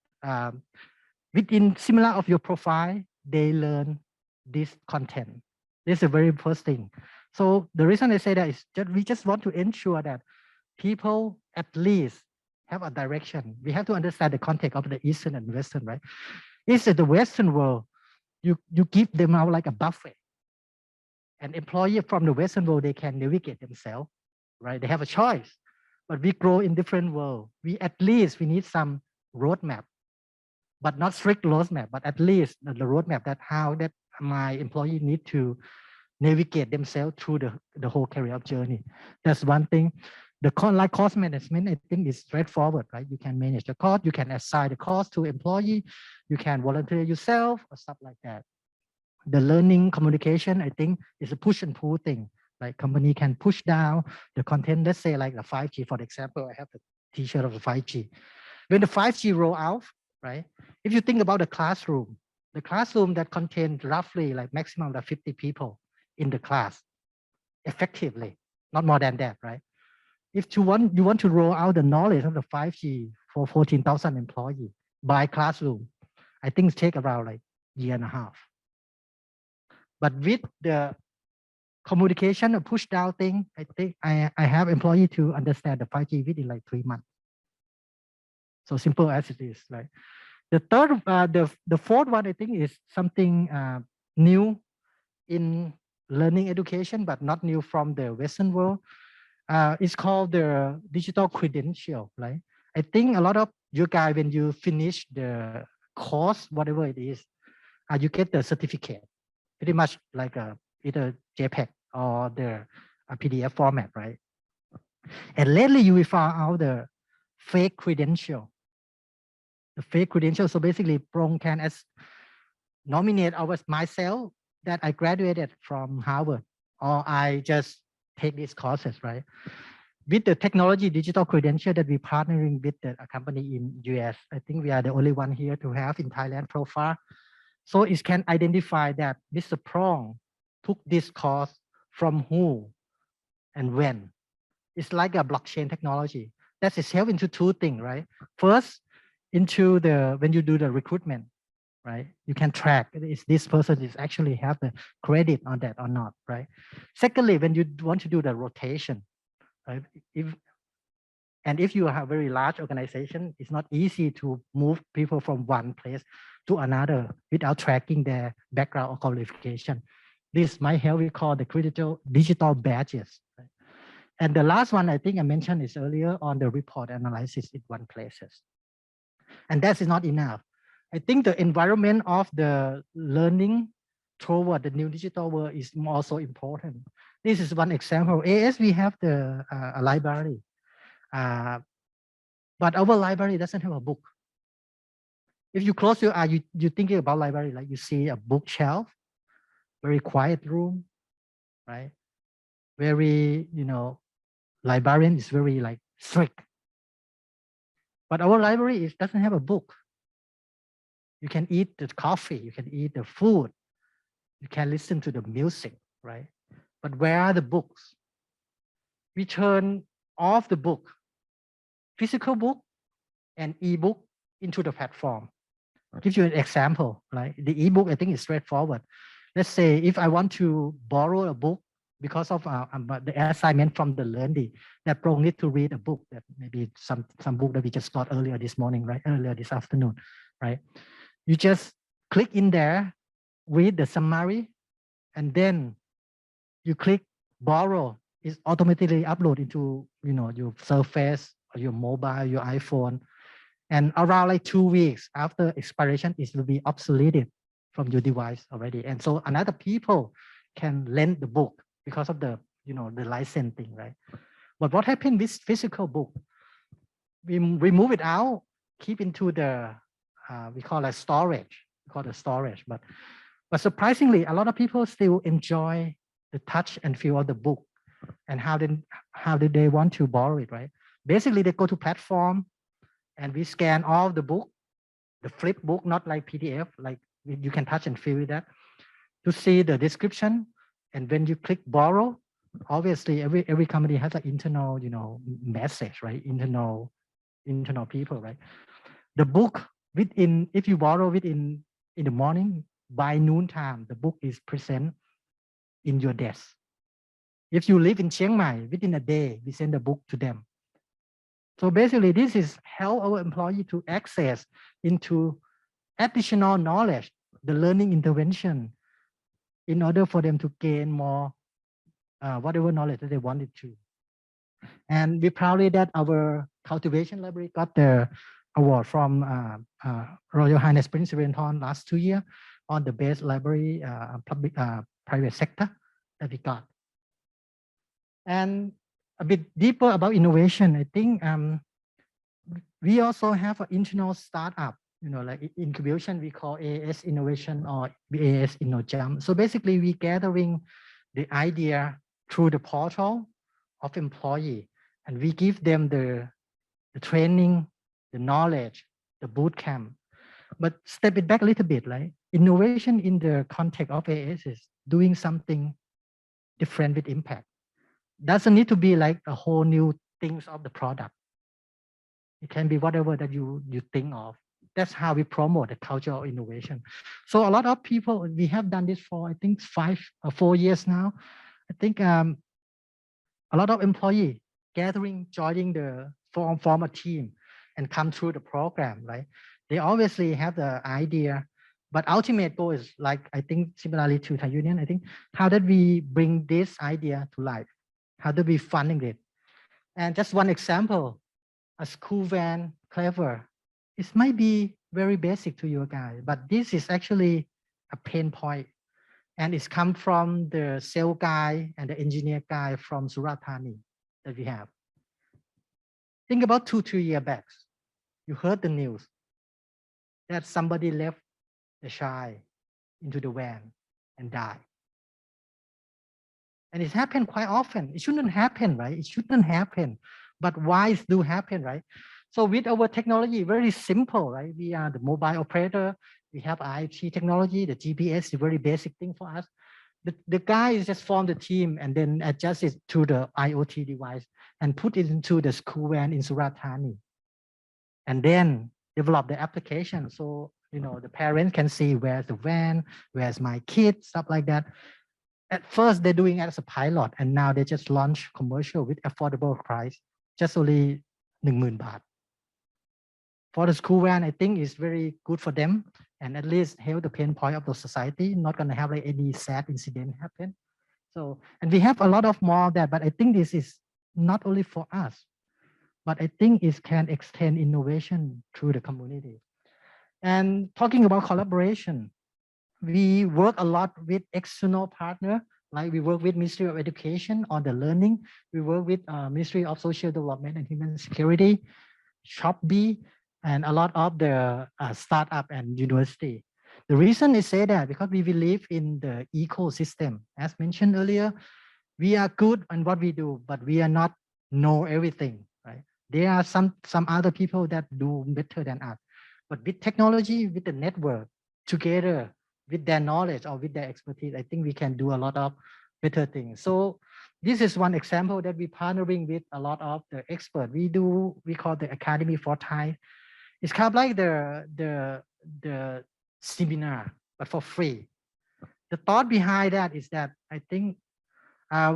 within similar of your profile, they learn this content. This is a very first thing. So the reason I say that is that we just want to ensure that people at least have a direction. We have to understand the context of the Eastern and Western, right? It's the Western world, you give them out like a buffet. An employee from the Western world, they can navigate themselves, right? They have a choice, but we grow in different world. We need some roadmap, but not strict roadmap, but at least the roadmap that how that my employee need to navigate themselves through the whole career journey. That's one thing. The cost management, I think, is straightforward, right? You can manage the cost, you can assign the cost to employee, you can volunteer yourself or stuff like that. The learning communication, I think, is a push and pull thing. Like company can push down the content, let's say like the 5G, for example, I have the t-shirt of the 5G. When the 5G roll out, right? If you think about the classroom that contains roughly like maximum of 50 people in the class effectively, not more than that, right? If you want to roll out the knowledge of the 5G for 14,000 employees by classroom, I think it take around like a year and a half. But with the communication, a push down thing, I think I have employee to understand the 5G within like 3 months. So simple as it is, right? The third, the fourth one, I think, is something new in learning education, but not new from the Western world. It's called the digital credential, right? I think a lot of you guys, when you finish the course, whatever it is, you get the certificate, pretty much like either JPEG or the PDF format, right? And lately you will find out the fake credential. The fake credential. So basically, Prong can nominate myself that I graduated from Harvard, or I just take these courses, right? With the technology digital credential that we're partnering with a company in US, I think we are the only one here to have in Thailand so far. So it can identify that Mr. Prong took this course from who and when. It's like a blockchain technology. That is help into 2 things, right? First, into when you do the recruitment, right? You can track if this person is actually have the credit on that or not, right? Secondly, when you want to do the rotation, right? If you have a very large organization, it's not easy to move people from one place to another without tracking their background or qualification. This might help, we call the critical digital badges. Right? And the last one, I think I mentioned is earlier on the report analysis in one places. And that is not enough. I think the environment of the learning toward the new digital world is also important. This is one example. AS, we have the a library, but our library doesn't have a book. If you close your eye, you're thinking about library, like you see a bookshelf, very quiet room, right? Very, librarian is very like strict. But our library doesn't have a book. You can eat the coffee, you can eat the food, you can listen to the music, right? But where are the books? We turn off the book, physical book and e-book into the platform. I'll give you an example, right? The ebook, I think is straightforward. Let's say if I want to borrow a book because of the assignment from the learning, that pro need to read a book that maybe some book that we just got earlier this morning, right? Earlier this afternoon, right? You just click in there, read the summary, and then you click borrow. It's automatically upload into your Surface or your mobile, your iPhone, and around like 2 weeks after expiration, it will be obsoleted from your device already. And so another people can lend the book because of the the licensing, right? But what happened with physical book? We remove it out, keep into the we call it storage. We call it storage, but surprisingly, a lot of people still enjoy the touch and feel of the book, and how did they want to borrow it, right? Basically, they go to platform, and we scan all the book, the flip book, not like PDF, like you can touch and feel with that, to see the description. And when you click borrow, obviously every company has an internal message, right? Internal people, right? The book within, if you borrow it in the morning, by noon time, the book is present in your desk. If you live in Chiang Mai, within a day, we send the book to them. So basically, this is help our employee to access into additional knowledge, the learning intervention, in order for them to gain more whatever knowledge that they wanted to. And we're proud that our cultivation library got the award from Royal Highness Prince Vincent last 2 years on the best library public private sector that we got. And a bit deeper about innovation, I think we also have an internal startup, like incubation, we call AAS Innovation or AAS InnoJump. So basically, we gathering the idea through the portal of employee, and we give them the training, the knowledge, the boot camp. But step it back a little bit, right? Innovation in the context of AAS is doing something different with impact. Doesn't need to be like a whole new things of the product. It can be whatever that you think of. That's how we promote the culture of innovation. So a lot of people, we have done this for, I think, 5 or 4 years now. I think a lot of employees gathering, joining the form a team and come through the program, right? They obviously have the idea, but ultimate goal is like, I think similarly to Thai Union, I think, how did we bring this idea to life? How do we funding it? And just one example, a school van, clever. It might be very basic to you guys, but this is actually a pain point. And it's come from the sales guy and the engineer guy from Surat Thani that we have. Think about 2-3 years back. You heard the news that somebody left the child into the van and died. And it happened quite often. It shouldn't happen, right? It shouldn't happen. But why it do happen, right? So with our technology, very simple, right? We are the mobile operator. We have IoT technology. The GPS is a very basic thing for us. The guy is just form the team and then adjust it to the IoT device and put it into the school van in Surat Thani. And then develop the application. So, the parents can see where's the van, where's my kid, stuff like that. At first, they're doing it as a pilot, and now they just launch commercial with affordable price, just only 10,000 baht. For the school van, I think it's very good for them, and at least help the pain point of the society, not gonna have like any sad incident happen. So, and we have a lot of more of that, but I think this is not only for us, but I think it can extend innovation through the community. And talking about collaboration, we work a lot with external partner, like we work with Ministry of Education on the learning. We work with Ministry of Social Development and Human Security, Shopee, and a lot of the startup and university. The reason I say that because we believe in the ecosystem. As mentioned earlier, we are good on what we do, but we are not know everything, right? There are some other people that do better than us. But with technology, with the network, together, with their knowledge or with their expertise, I think we can do a lot of better things. So this is one example that we're partnering with a lot of the experts. We call the Academy for Thai It's kind of like the seminar, but for free. The thought behind that is that I think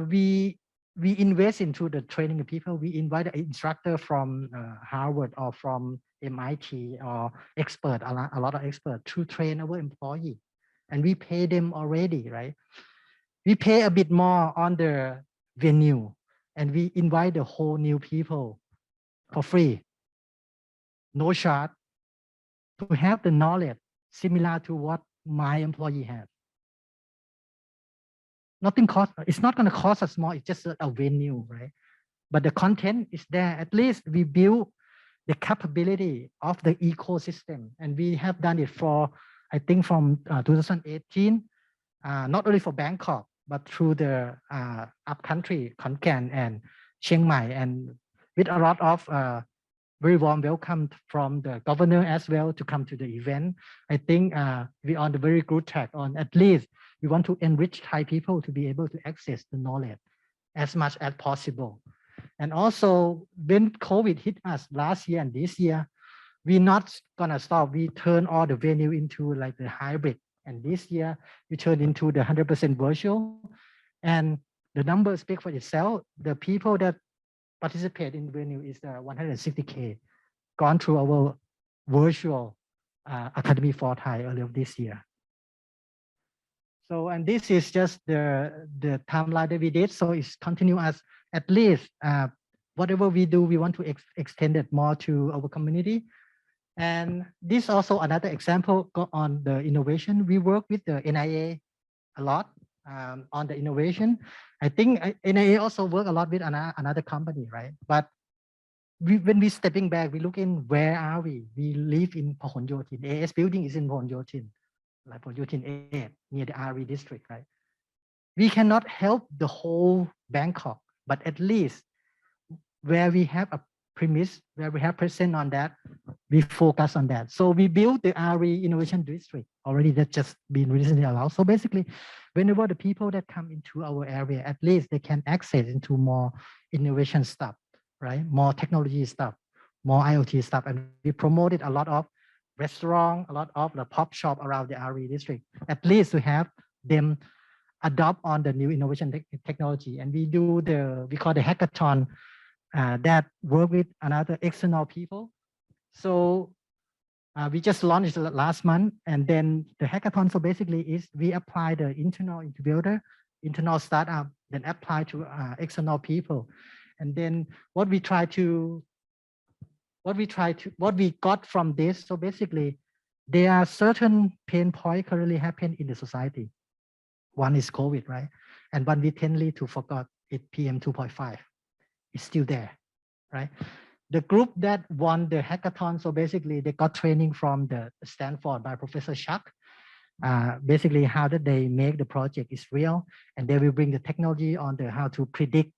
we invest into the training of people. We invite an instructor from Harvard or from MIT or expert, a lot of experts to train our employee, and we pay them already, right? We pay a bit more on the venue, and we invite the whole new people for free, no charge, to have the knowledge similar to what my employee has. Nothing cost, it's not going to cost us more, it's just a venue, right? But the content is there. At least we build the capability of the ecosystem, and we have done it for, I think from 2018, not only for Bangkok, but through the upcountry, Khon Kaen and Chiang Mai, and with a lot of very warm welcome from the governor as well to come to the event. I think we're on the very good track on, at least we want to enrich Thai people to be able to access the knowledge as much as possible. And also when COVID hit us last year and this year, we're not gonna stop. We turn all the venue into like the hybrid. And this year we turn into the 100% virtual. And the numbers speak for itself. The people that participate in the venue is 160K, gone through our virtual Academy for Thai earlier this year. So, and this is just the timeline that we did. So it's continuous, at least whatever we do, we want to extend it more to our community. And this also another example on the innovation. We work with the NIA a lot on the innovation. I think NIA also work a lot with another company, right? But when we stepping back, we look in where are we? We live in Pahon Yotin. AS building is in Pahon Yotin, like Pahon Yotin 8, near the RE district, right? We cannot help the whole Bangkok, but at least where we have a premise, where we have present on that, we focus on that. So we built the RE Innovation District already, that just been recently allowed. So basically, whenever the people that come into our area, at least they can access into more innovation stuff, right? More technology stuff, more IoT stuff. And we promoted a lot of restaurant, a lot of the pop shop around the RE district, at least to have them adopt on the new innovation technology. And we do we call the hackathon that work with another external people. So we just launched last month, and then the hackathon, so basically is we apply the internal incubator, internal startup, then apply to external people. And then what we got from this, so basically there are certain pain points currently happen in the society. One is COVID, right? And one we tend to forget it, PM 2.5 is still there, right? The group that won the hackathon, so basically they got training from the Stanford by Professor Chuck. Basically how that they make the project is real, and they will bring the technology on the how to predict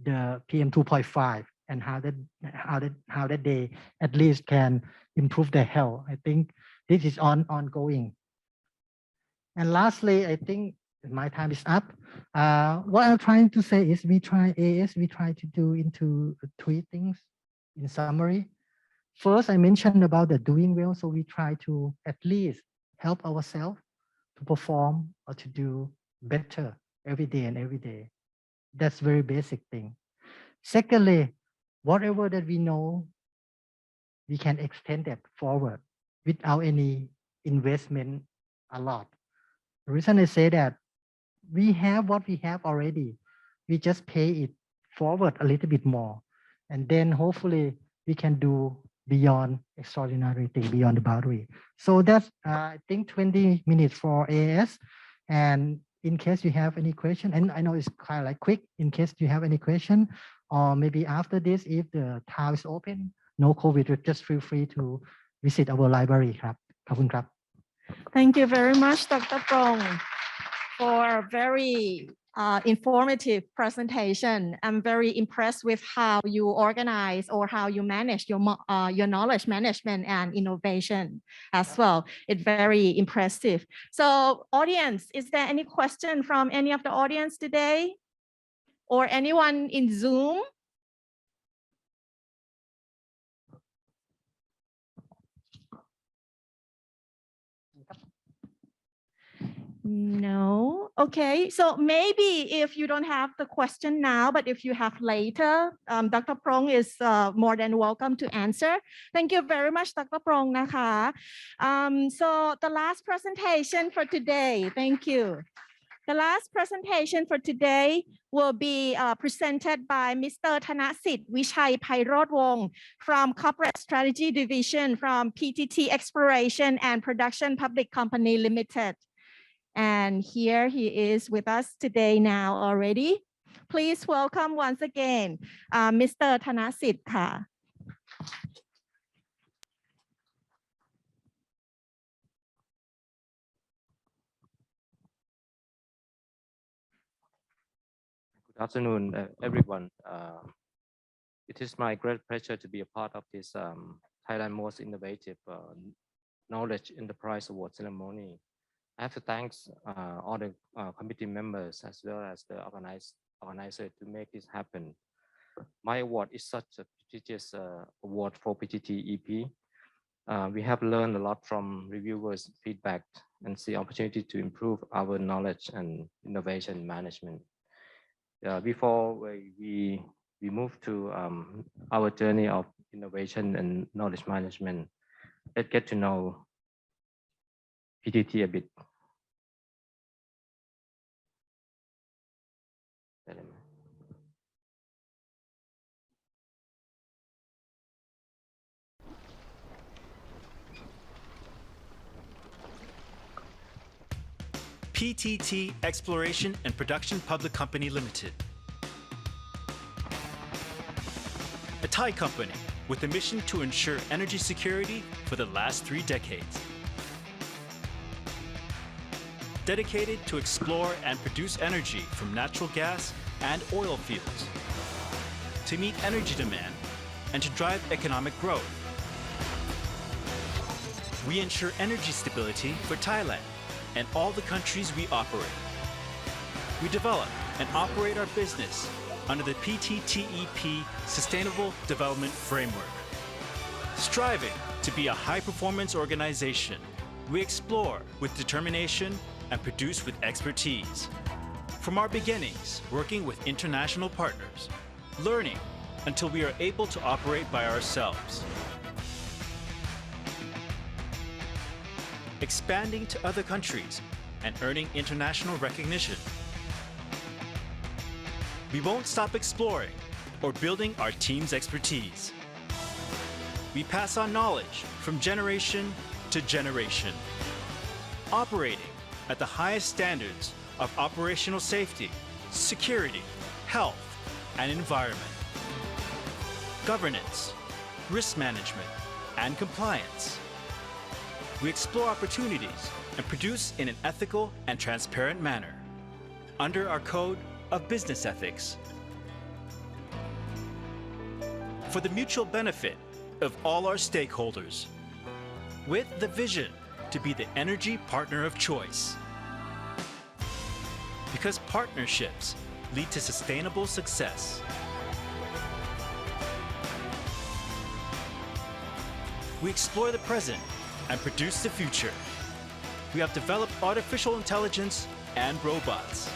the PM 2.5 and how that they at least can improve their health. I think this is ongoing. And lastly, I think my time is up. What I'm trying to say is we try to do into 3 things in summary. First, I mentioned about the doing well. So we try to at least help ourselves to perform or to do better every day and every day. That's very basic thing. Secondly, whatever that we know, we can extend that forward without any investment a lot. The reason I say that, we have what we have already. We just pay it forward a little bit more. And then hopefully we can do beyond extraordinary thing, beyond the boundary. So that's, I think 20 minutes for AAS. And in case you have any question, and I know it's kind of like quick, in case you have any question, or maybe after this, if the town is open, no COVID, just feel free to visit our library. Thank you very much, Dr. Prong, for a very informative presentation. I'm very impressed with how you organize or how you manage your knowledge management and innovation as well. It's very impressive. So audience, is there any question from any of the audience today? Or anyone in Zoom? No. Okay. So maybe if you don't have the question now, but if you have later, Dr. Prong is more than welcome to answer. Thank you very much, Dr. Prong.นะคะ. So the last presentation for today, thank you. The last presentation for today will be presented by Mr. Thanasit Vichai Pairodwong from Corporate Strategy Division from PTT Exploration and Production Public Company Limited. And here he is with us today now already. Please welcome once again, Mr. Thanasit ค่ะ Good afternoon, everyone. It is my great pleasure to be a part of this Thailand Most Innovative Knowledge Enterprise Award ceremony. I have to thank all the committee members as well as the organizer to make this happen. My award is such a prestigious award for PTTEP. We have learned a lot from reviewers' feedback and see opportunity to improve our knowledge and innovation management. Before we move to our journey of innovation and knowledge management, let's get to know PTT a bit. PTT Exploration and Production Public Company Limited. A Thai company with a mission to ensure energy security for the last 3 decades. Dedicated to explore and produce energy from natural gas and oil fields, to meet energy demand and to drive economic growth. We ensure energy stability for Thailand and all the countries we operate. We develop and operate our business under the PTTEP Sustainable Development Framework. Striving to be a high-performance organization, we explore with determination and produce with expertise. From our beginnings, working with international partners, learning until we are able to operate by ourselves. Expanding to other countries and earning international recognition. We won't stop exploring or building our team's expertise. We pass on knowledge from generation to generation, operating at the highest standards of operational safety, security, health, and environment, governance, risk management, and compliance. We explore opportunities and produce in an ethical and transparent manner under our code of business ethics for the mutual benefit of all our stakeholders, with the vision to be the energy partner of choice. Because partnerships lead to sustainable success. We explore the present and produce the future. We have developed artificial intelligence and robots,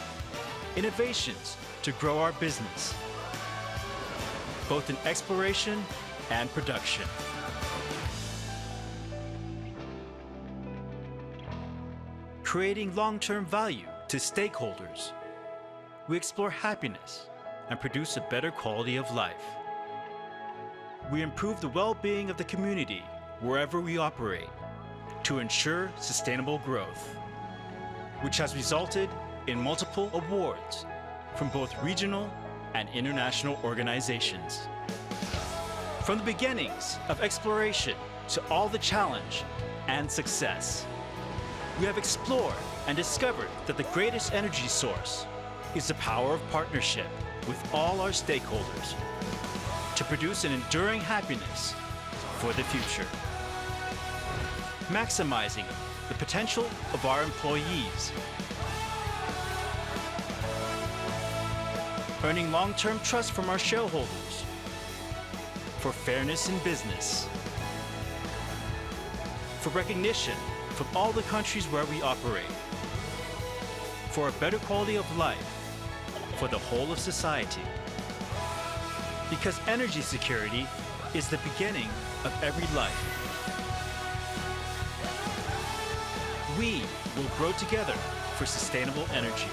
innovations to grow our business, both in exploration and production. Creating long-term value to stakeholders. We explore happiness and produce a better quality of life. We improve the well-being of the community wherever we operate to ensure sustainable growth, which has resulted in multiple awards from both regional and international organizations. From the beginnings of exploration to all the challenge and success, we have explored and discovered that the greatest energy source is the power of partnership with all our stakeholders to produce an enduring happiness for the future. Maximizing the potential of our employees, earning long-term trust from our shareholders for fairness in business, for recognition from all the countries where we operate, for a better quality of life for the whole of society. Because energy security is the beginning of every life. We will grow together for sustainable energy.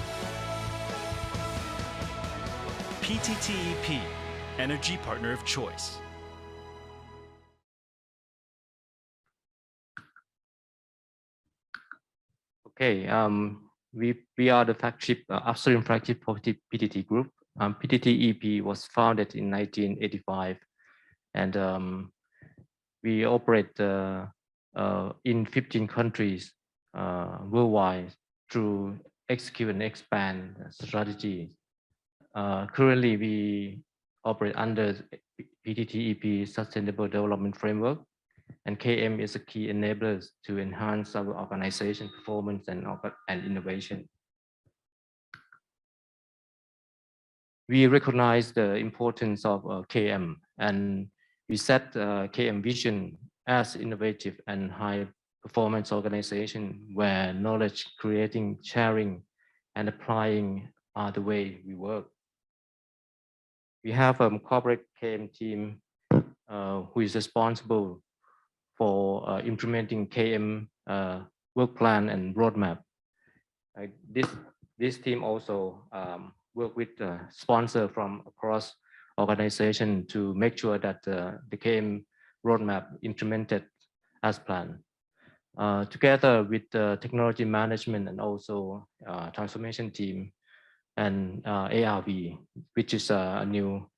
PTTEP, Energy Partner of Choice. Okay, we are the flagship, upstream flagship for PTT Group. PTTEP was founded in 1985, and we operate in 15 countries worldwide through execute and expand strategy. Currently, we operate under PTTEP Sustainable Development Framework, and KM is a key enabler to enhance our organization performance and innovation. We recognize the importance of KM, and we set KM vision as innovative and high performance organization where knowledge creating, sharing, and applying are the way we work. We have a corporate KM team who is responsible for implementing KM work plan and roadmap. This team also work with sponsor from across organization to make sure that the KM roadmap implemented as planned. Together with the technology management and also transformation team and ARV, which is a new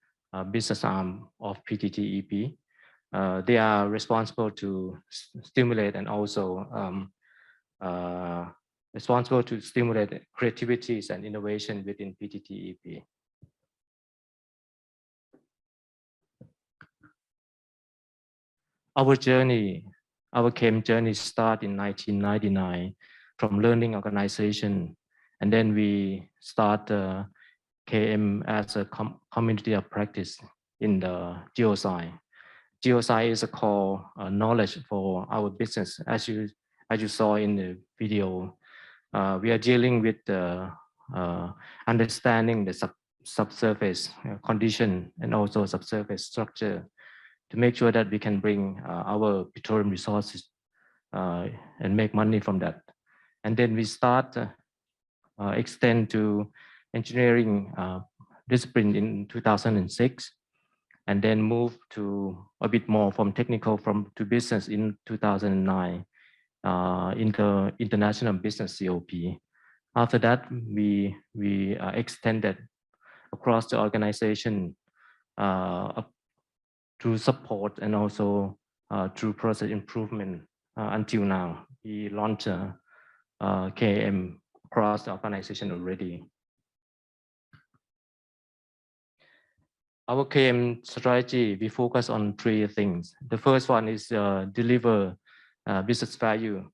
business arm of PTTEP. They are responsible to stimulate and also responsible to stimulate creativities and innovation within PTTEP. Our KM journey started in 1999 from learning organization, and then we start KM as a community of practice in the geosci. Geosci is a core knowledge for our business. As you saw in the video, we are dealing with understanding the subsurface condition and also subsurface structure to make sure that we can bring our petroleum resources and make money from that. And then we start extend to engineering discipline in 2006, and then move to a bit more from technical to business in 2009 in the international business COP. After that, we extended across the organization through support and also through process improvement until now. We launched KM across the organization already. Our KM strategy, we focus on three things. The first one is deliver business value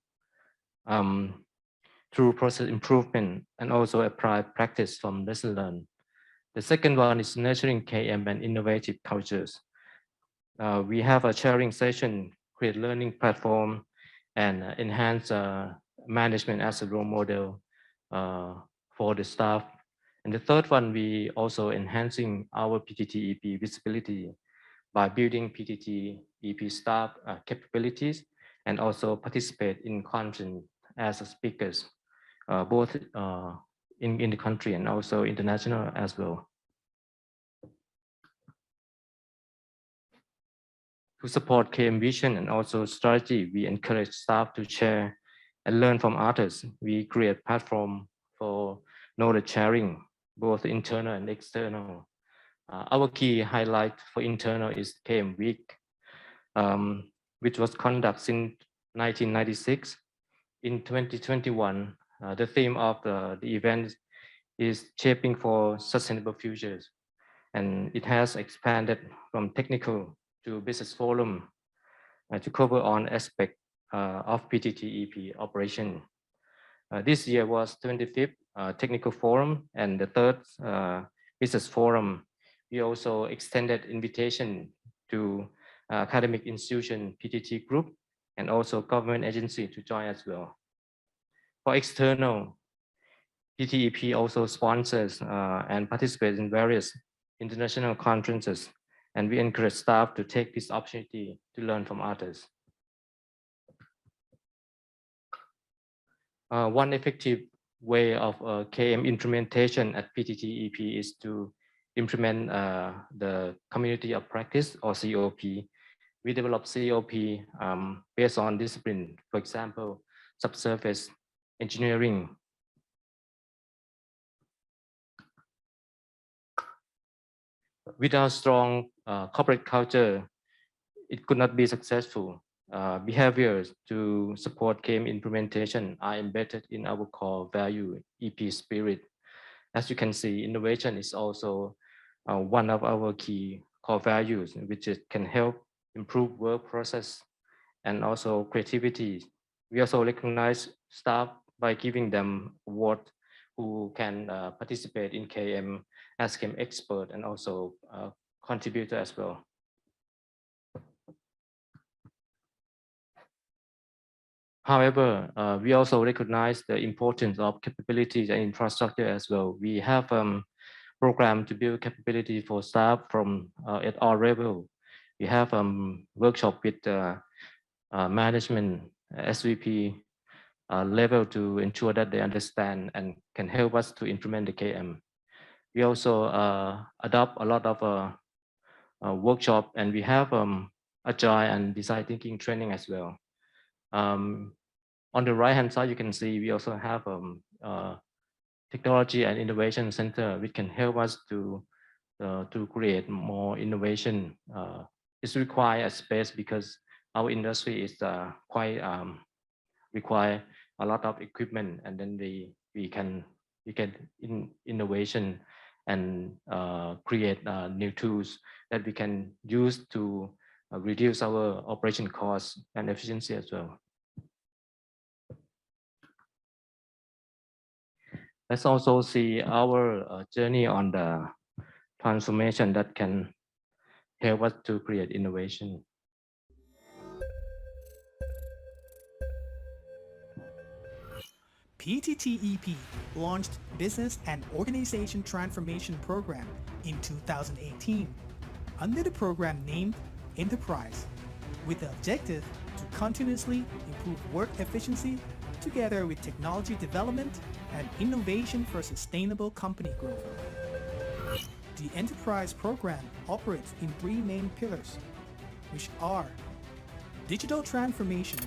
through process improvement and also apply practice from lesson learned. The second one is nurturing KM and innovative cultures. We have a sharing session, create learning platform, and enhance management as a role model for the staff. And the third one, we also enhancing our PTTEP visibility by building PTTEP staff capabilities and also participate in conference as speakers, both in the country and also international as well. To support KM vision and also strategy, we encourage staff to share and learn from others. We create platform for knowledge sharing, both internal and external. Our key highlight for internal is KM Week, which was conducted since 1996. In 2021, the theme of the event is Shaping for Sustainable Futures, and it has expanded from technical to business forum to cover on aspect of PTTEP operation. This year was 25th technical forum and the third business forum. We also extended invitation to academic institution, PTT group, and also government agency to join as well. For external, PTEP also sponsors and participates in various international conferences, and we encourage staff to take this opportunity to learn from others. One effective way of KM implementation at PTTEP is to implement the community of practice or COP. We develop COP based on discipline, for example, subsurface engineering. Without strong corporate culture, it could not be successful. Behaviors to support KM implementation are embedded in our core value, EP spirit. As you can see, innovation is also one of our key core values, which can help improve work process and also creativity. We also recognize staff by giving them award who can participate in KM as KM expert and also contributor as well. However, we also recognize the importance of capabilities and infrastructure as well. We have program to build capability for staff from at all level. We have workshop with management, SVP level to ensure that they understand and can help us to implement the KM. We also adopt a lot of workshop, and we have agile and design thinking training as well. On the right hand side, you can see we also have technology and innovation center, which can help us to create more innovation. It's require a space because our industry is quite require a lot of equipment, and then we can innovation and create new tools that we can use to reduce our operation costs and efficiency as well. Let's also see our journey on the transformation that can help us to create innovation. PTTEP launched Business and Organization Transformation Program in 2018 under the program named Enterprise, with the objective to continuously improve work efficiency together with technology development and innovation for sustainable company growth. The Enterprise program operates in three main pillars, which are digital transformation,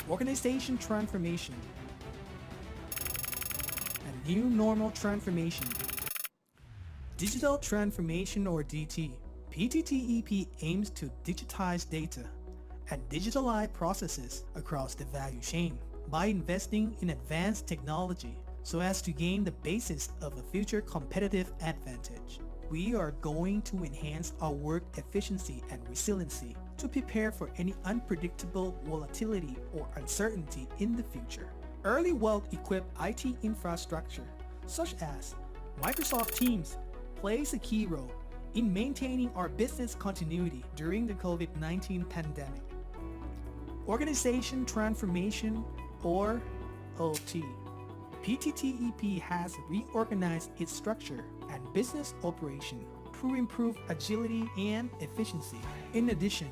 organization transformation, and new normal transformation. Digital transformation, or DT. PTTEP aims to digitize data and digitalize processes across the value chain by investing in advanced technology so as to gain the basis of a future competitive advantage. We are going to enhance our work efficiency and resiliency to prepare for any unpredictable volatility or uncertainty in the future. Early well-equipped IT infrastructure, such as Microsoft Teams, plays a key role in maintaining our business continuity during the COVID-19 pandemic. Organization transformation, or OT. PTTEP has reorganized its structure and business operation to improve agility and efficiency. In addition,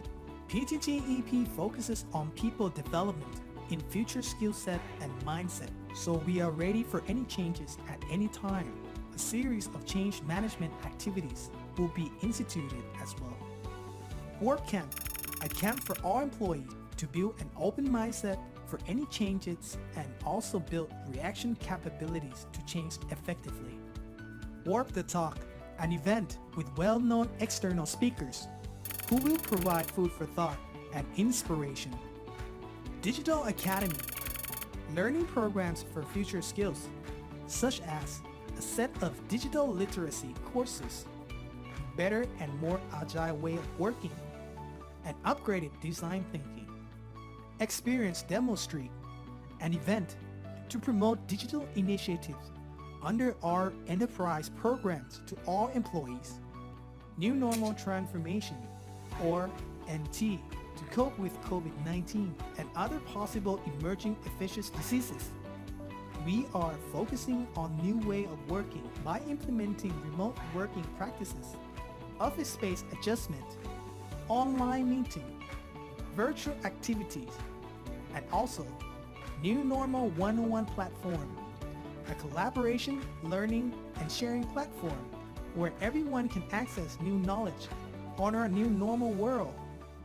PTTEP focuses on people development in future skill set and mindset, so we are ready for any changes at any time. A series of change management activities will be instituted as well. Work Camp, a camp for all employees to build an open mindset for any changes and also build reaction capabilities to change effectively. Warp the Talk, an event with well-known external speakers who will provide food for thought and inspiration. Digital Academy, learning programs for future skills, such as a set of digital literacy courses, better and more agile way of working, and upgraded design thinking. Experience Demo Street, an event to promote digital initiatives under our enterprise programs to all employees. New Normal Transformation, or NT, to cope with COVID-19 and other possible emerging infectious diseases. We are focusing on new way of working by implementing remote working practices, office space adjustment, online meeting, virtual activities, and also new normal one-on-one platform, a collaboration, learning, and sharing platform where everyone can access new knowledge on our new normal world,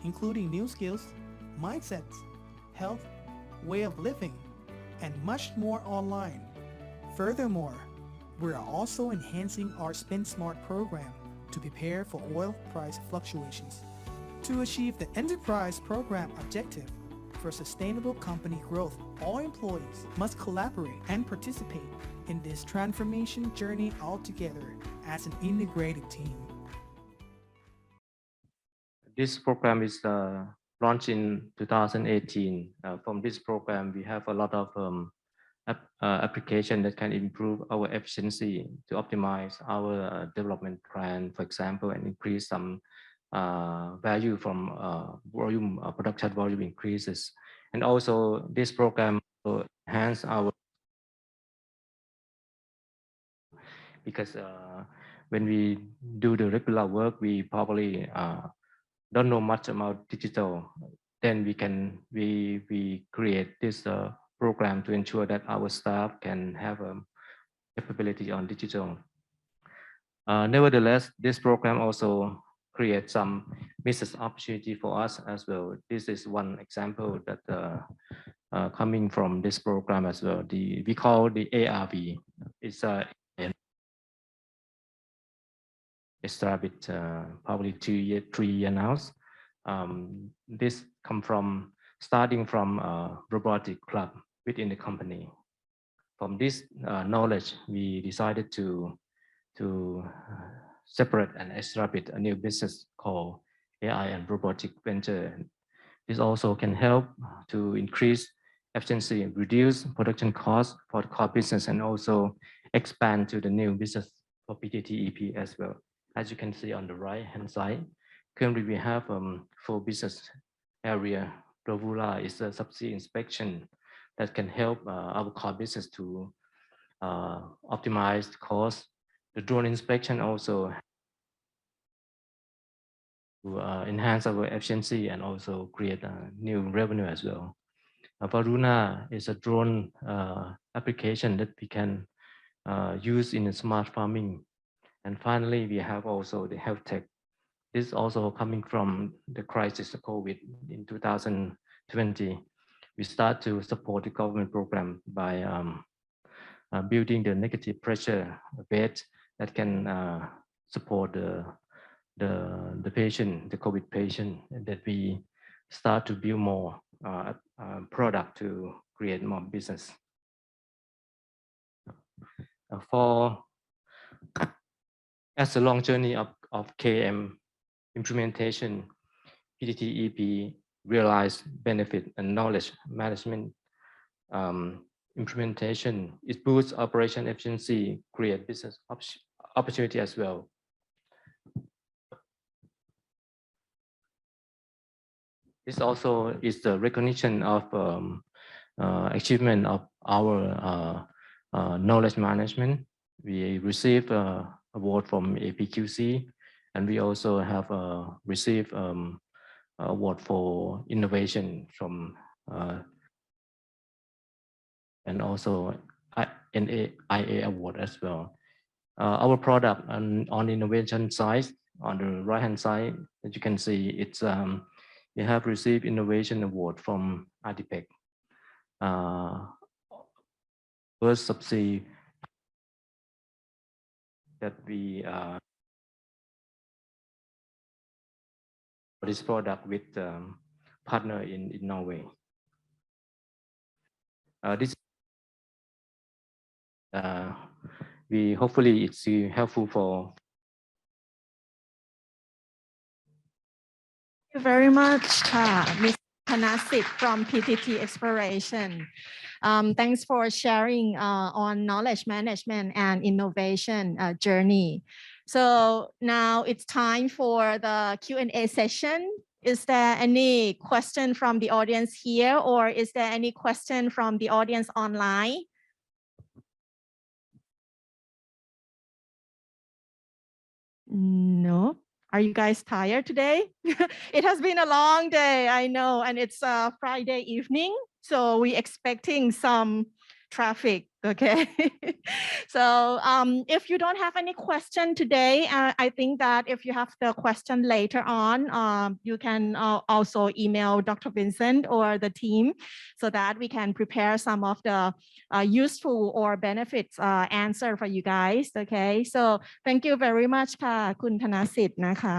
including new skills, mindsets, health, way of living, and much more online. Furthermore, we are also enhancing our Spend Smart program to prepare for oil price fluctuations. To achieve the enterprise program objective for sustainable company growth, all employees must collaborate and participate in this transformation journey altogether as an integrated team. This program is launched in 2018. From this program, we have a lot of application that can improve our efficiency to optimize our development plan, for example, and increase some value from volume production volume increases. And also this program will enhance our, because when we do the regular work, we probably don't know much about digital. Then we create this program to ensure that our staff can have a capability on digital. Nevertheless, this program also creates some business opportunity for us as well. This is one example that coming from this program as well. We call the ARV. It's established probably 3 years now. This come from starting from a robotic club within the company. From this knowledge, we decided to separate and establish a new business called AI and robotic venture. This also can help to increase efficiency, reduce production costs for the core business, and also expand to the new business for PTTEP as well. As you can see on the right-hand side, currently we have 4 business area. Rovula is a subsea inspection that can help our core business to optimize the cost. The drone inspection also to enhance our efficiency and also create a new revenue as well. Varuna is a drone application that we can use in smart farming. And finally, we have also the health tech. This is also coming from the crisis of COVID in 2020. We start to support the government program by building the negative pressure bed that can support the patient, the COVID patient, and that we start to build more product to create more business. As a long journey of KM implementation, PTTEP realized benefit and knowledge management implementation. It boosts operation efficiency, create business opportunity as well. This also is the recognition of achievement of our knowledge management. We received award from APQC, and we also have received award for innovation from and also IA award as well. Our product on innovation side, on the right hand side, as you can see, it's we have received innovation award from ADIPEC. First subsea that we this product with partner in Norway. This we hopefully it's helpful for. Thank you very much, Ms. Thanasit from PTT Exploration. Thanks for sharing on knowledge management and innovation journey. So now it's time for the Q&A session. Is there any question from the audience here, or is there any question from the audience online? No. Are you guys tired today? It has been a long day, I know, and it's a Friday evening, so we're expecting some traffic, okay? So if you don't have any question today, I think that if you have the question later on, you can also email Dr. Vincent or the team so that we can prepare some of the useful or benefits answer for you guys, okay? So thank you very much ค่ะ คุณธนสิทธิ์นะคะ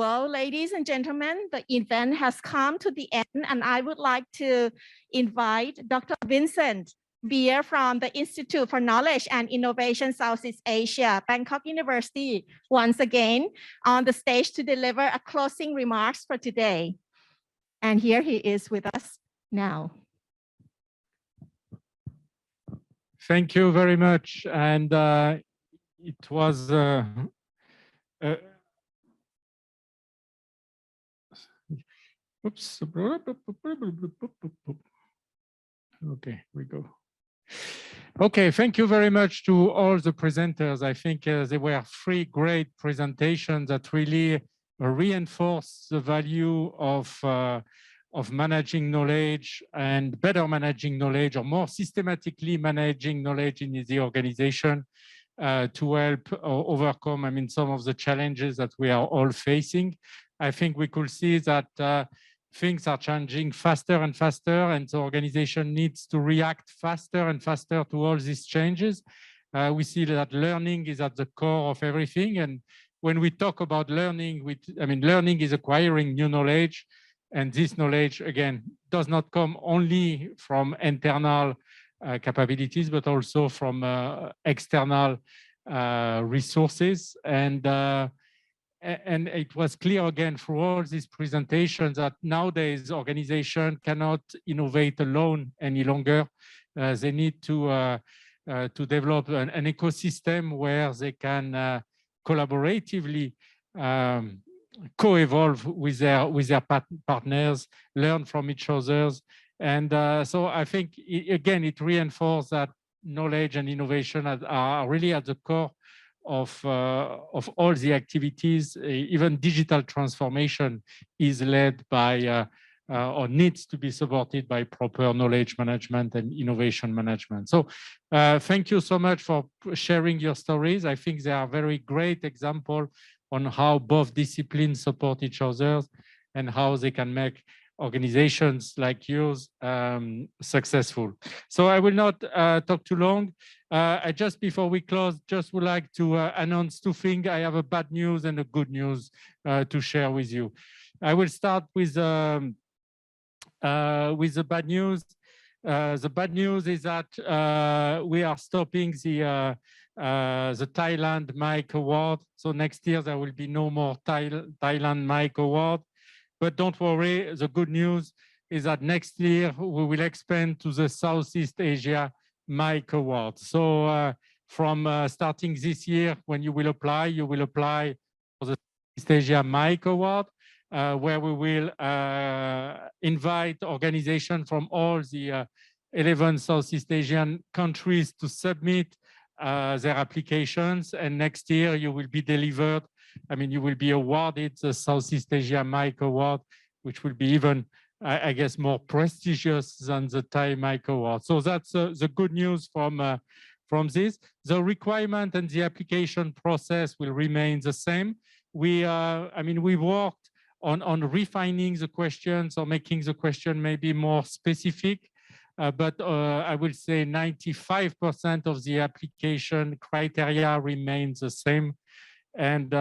Well, ladies and gentlemen, the event has come to the end, and I would like to invite Dr. Vincent Ribiere from the Institute for Knowledge and Innovation Southeast Asia, Bangkok University, once again on the stage to deliver a closing remarks for today. And here he is with us now. Thank you very much. And it was oops. Okay, we go. Okay, thank you very much to all the presenters. I think there were 3 great presentations that really reinforce the value of managing knowledge and better managing knowledge, or more systematically managing knowledge in the organization to help overcome, I mean, some of the challenges that we are all facing. I think we could see that things are changing faster and faster, and the organization needs to react faster and faster to all these changes. We see that learning is at the core of everything. And when we talk about learning, learning is acquiring new knowledge. And this knowledge, again, does not come only from internal capabilities, but also from external resources. And it was clear again through all these presentations that nowadays organizations cannot innovate alone any longer. They need to develop an ecosystem where they can collaboratively co-evolve with their partners, learn from each other. And so I think, again, it reinforces that knowledge and innovation are really at the core of all the activities. Even digital transformation is led by or needs to be supported by proper knowledge management and innovation management. So thank you so much for sharing your stories. I think they are very great example on how both disciplines support each other and how they can make organizations like yours successful. So I will not talk too long. Just before we close, just would like to announce 2 things. I have a bad news and a good news to share with you. I will start with the bad news. The bad news is that we are stopping the Thailand Mike Award. So next year there will be no more Thailand Mike Award. But don't worry, the good news is that next year we will expand to the Southeast Asia Mike Award. So from starting this year, when you will apply for the Southeast Asia Mike Award, where we will invite organizations from all the 11 Southeast Asian countries to submit their applications. And next year you will be delivered, you will be awarded the Southeast Asia Mike Award, which will be even, I guess, more prestigious than the Thai Mike Award. So that's the good news from this. The requirement and the application process will remain the same. We worked on refining the questions or making the question maybe more specific. But I will say 95% of the application criteria remains the same. And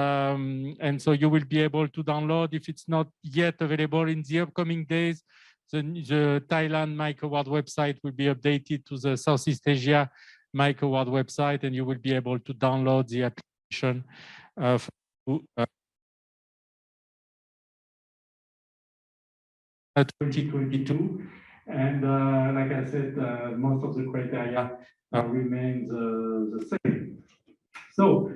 so you will be able to download, if it's not yet available in the upcoming days, the Thailand Mike Award website will be updated to the Southeast Asia Mike Award website, and you will be able to download the application for 2022. And like I said, most of the criteria remains the same. So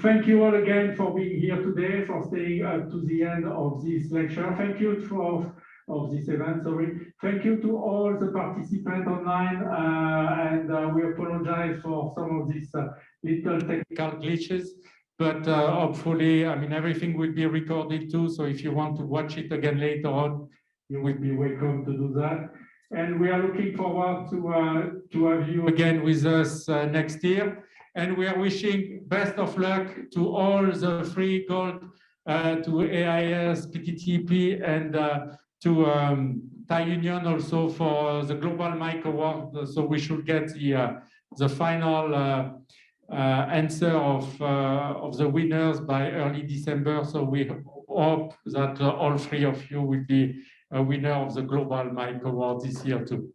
thank you all again for being here today, for staying up to the end of this lecture. Thank you for of this event. So thank you to all the participants online, and we apologize for some of these little technical glitches, but hopefully, I mean, everything will be recorded too, so if you want to watch it again later on, you will be welcome to do that. And we are looking forward to have you again with us next year. And we are wishing best of luck to all the 3 gold to AIS, PTTEP, and to Thai Union also for the Global Mic Award. So we should get the final answer of the winners by early December. So we hope that all 3 of you will be a winner of the Global Mic Award this year too.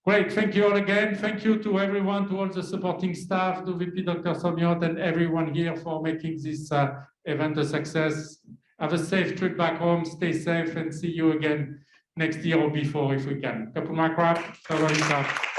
Great, thank you all again. Thank you to everyone, to all the supporting staff, to VP Dr. Somyot and everyone here for making this event a success. Have a safe trip back home, stay safe, and see you again next year or before if we can. Kapun Makrap, Sawadee Krap.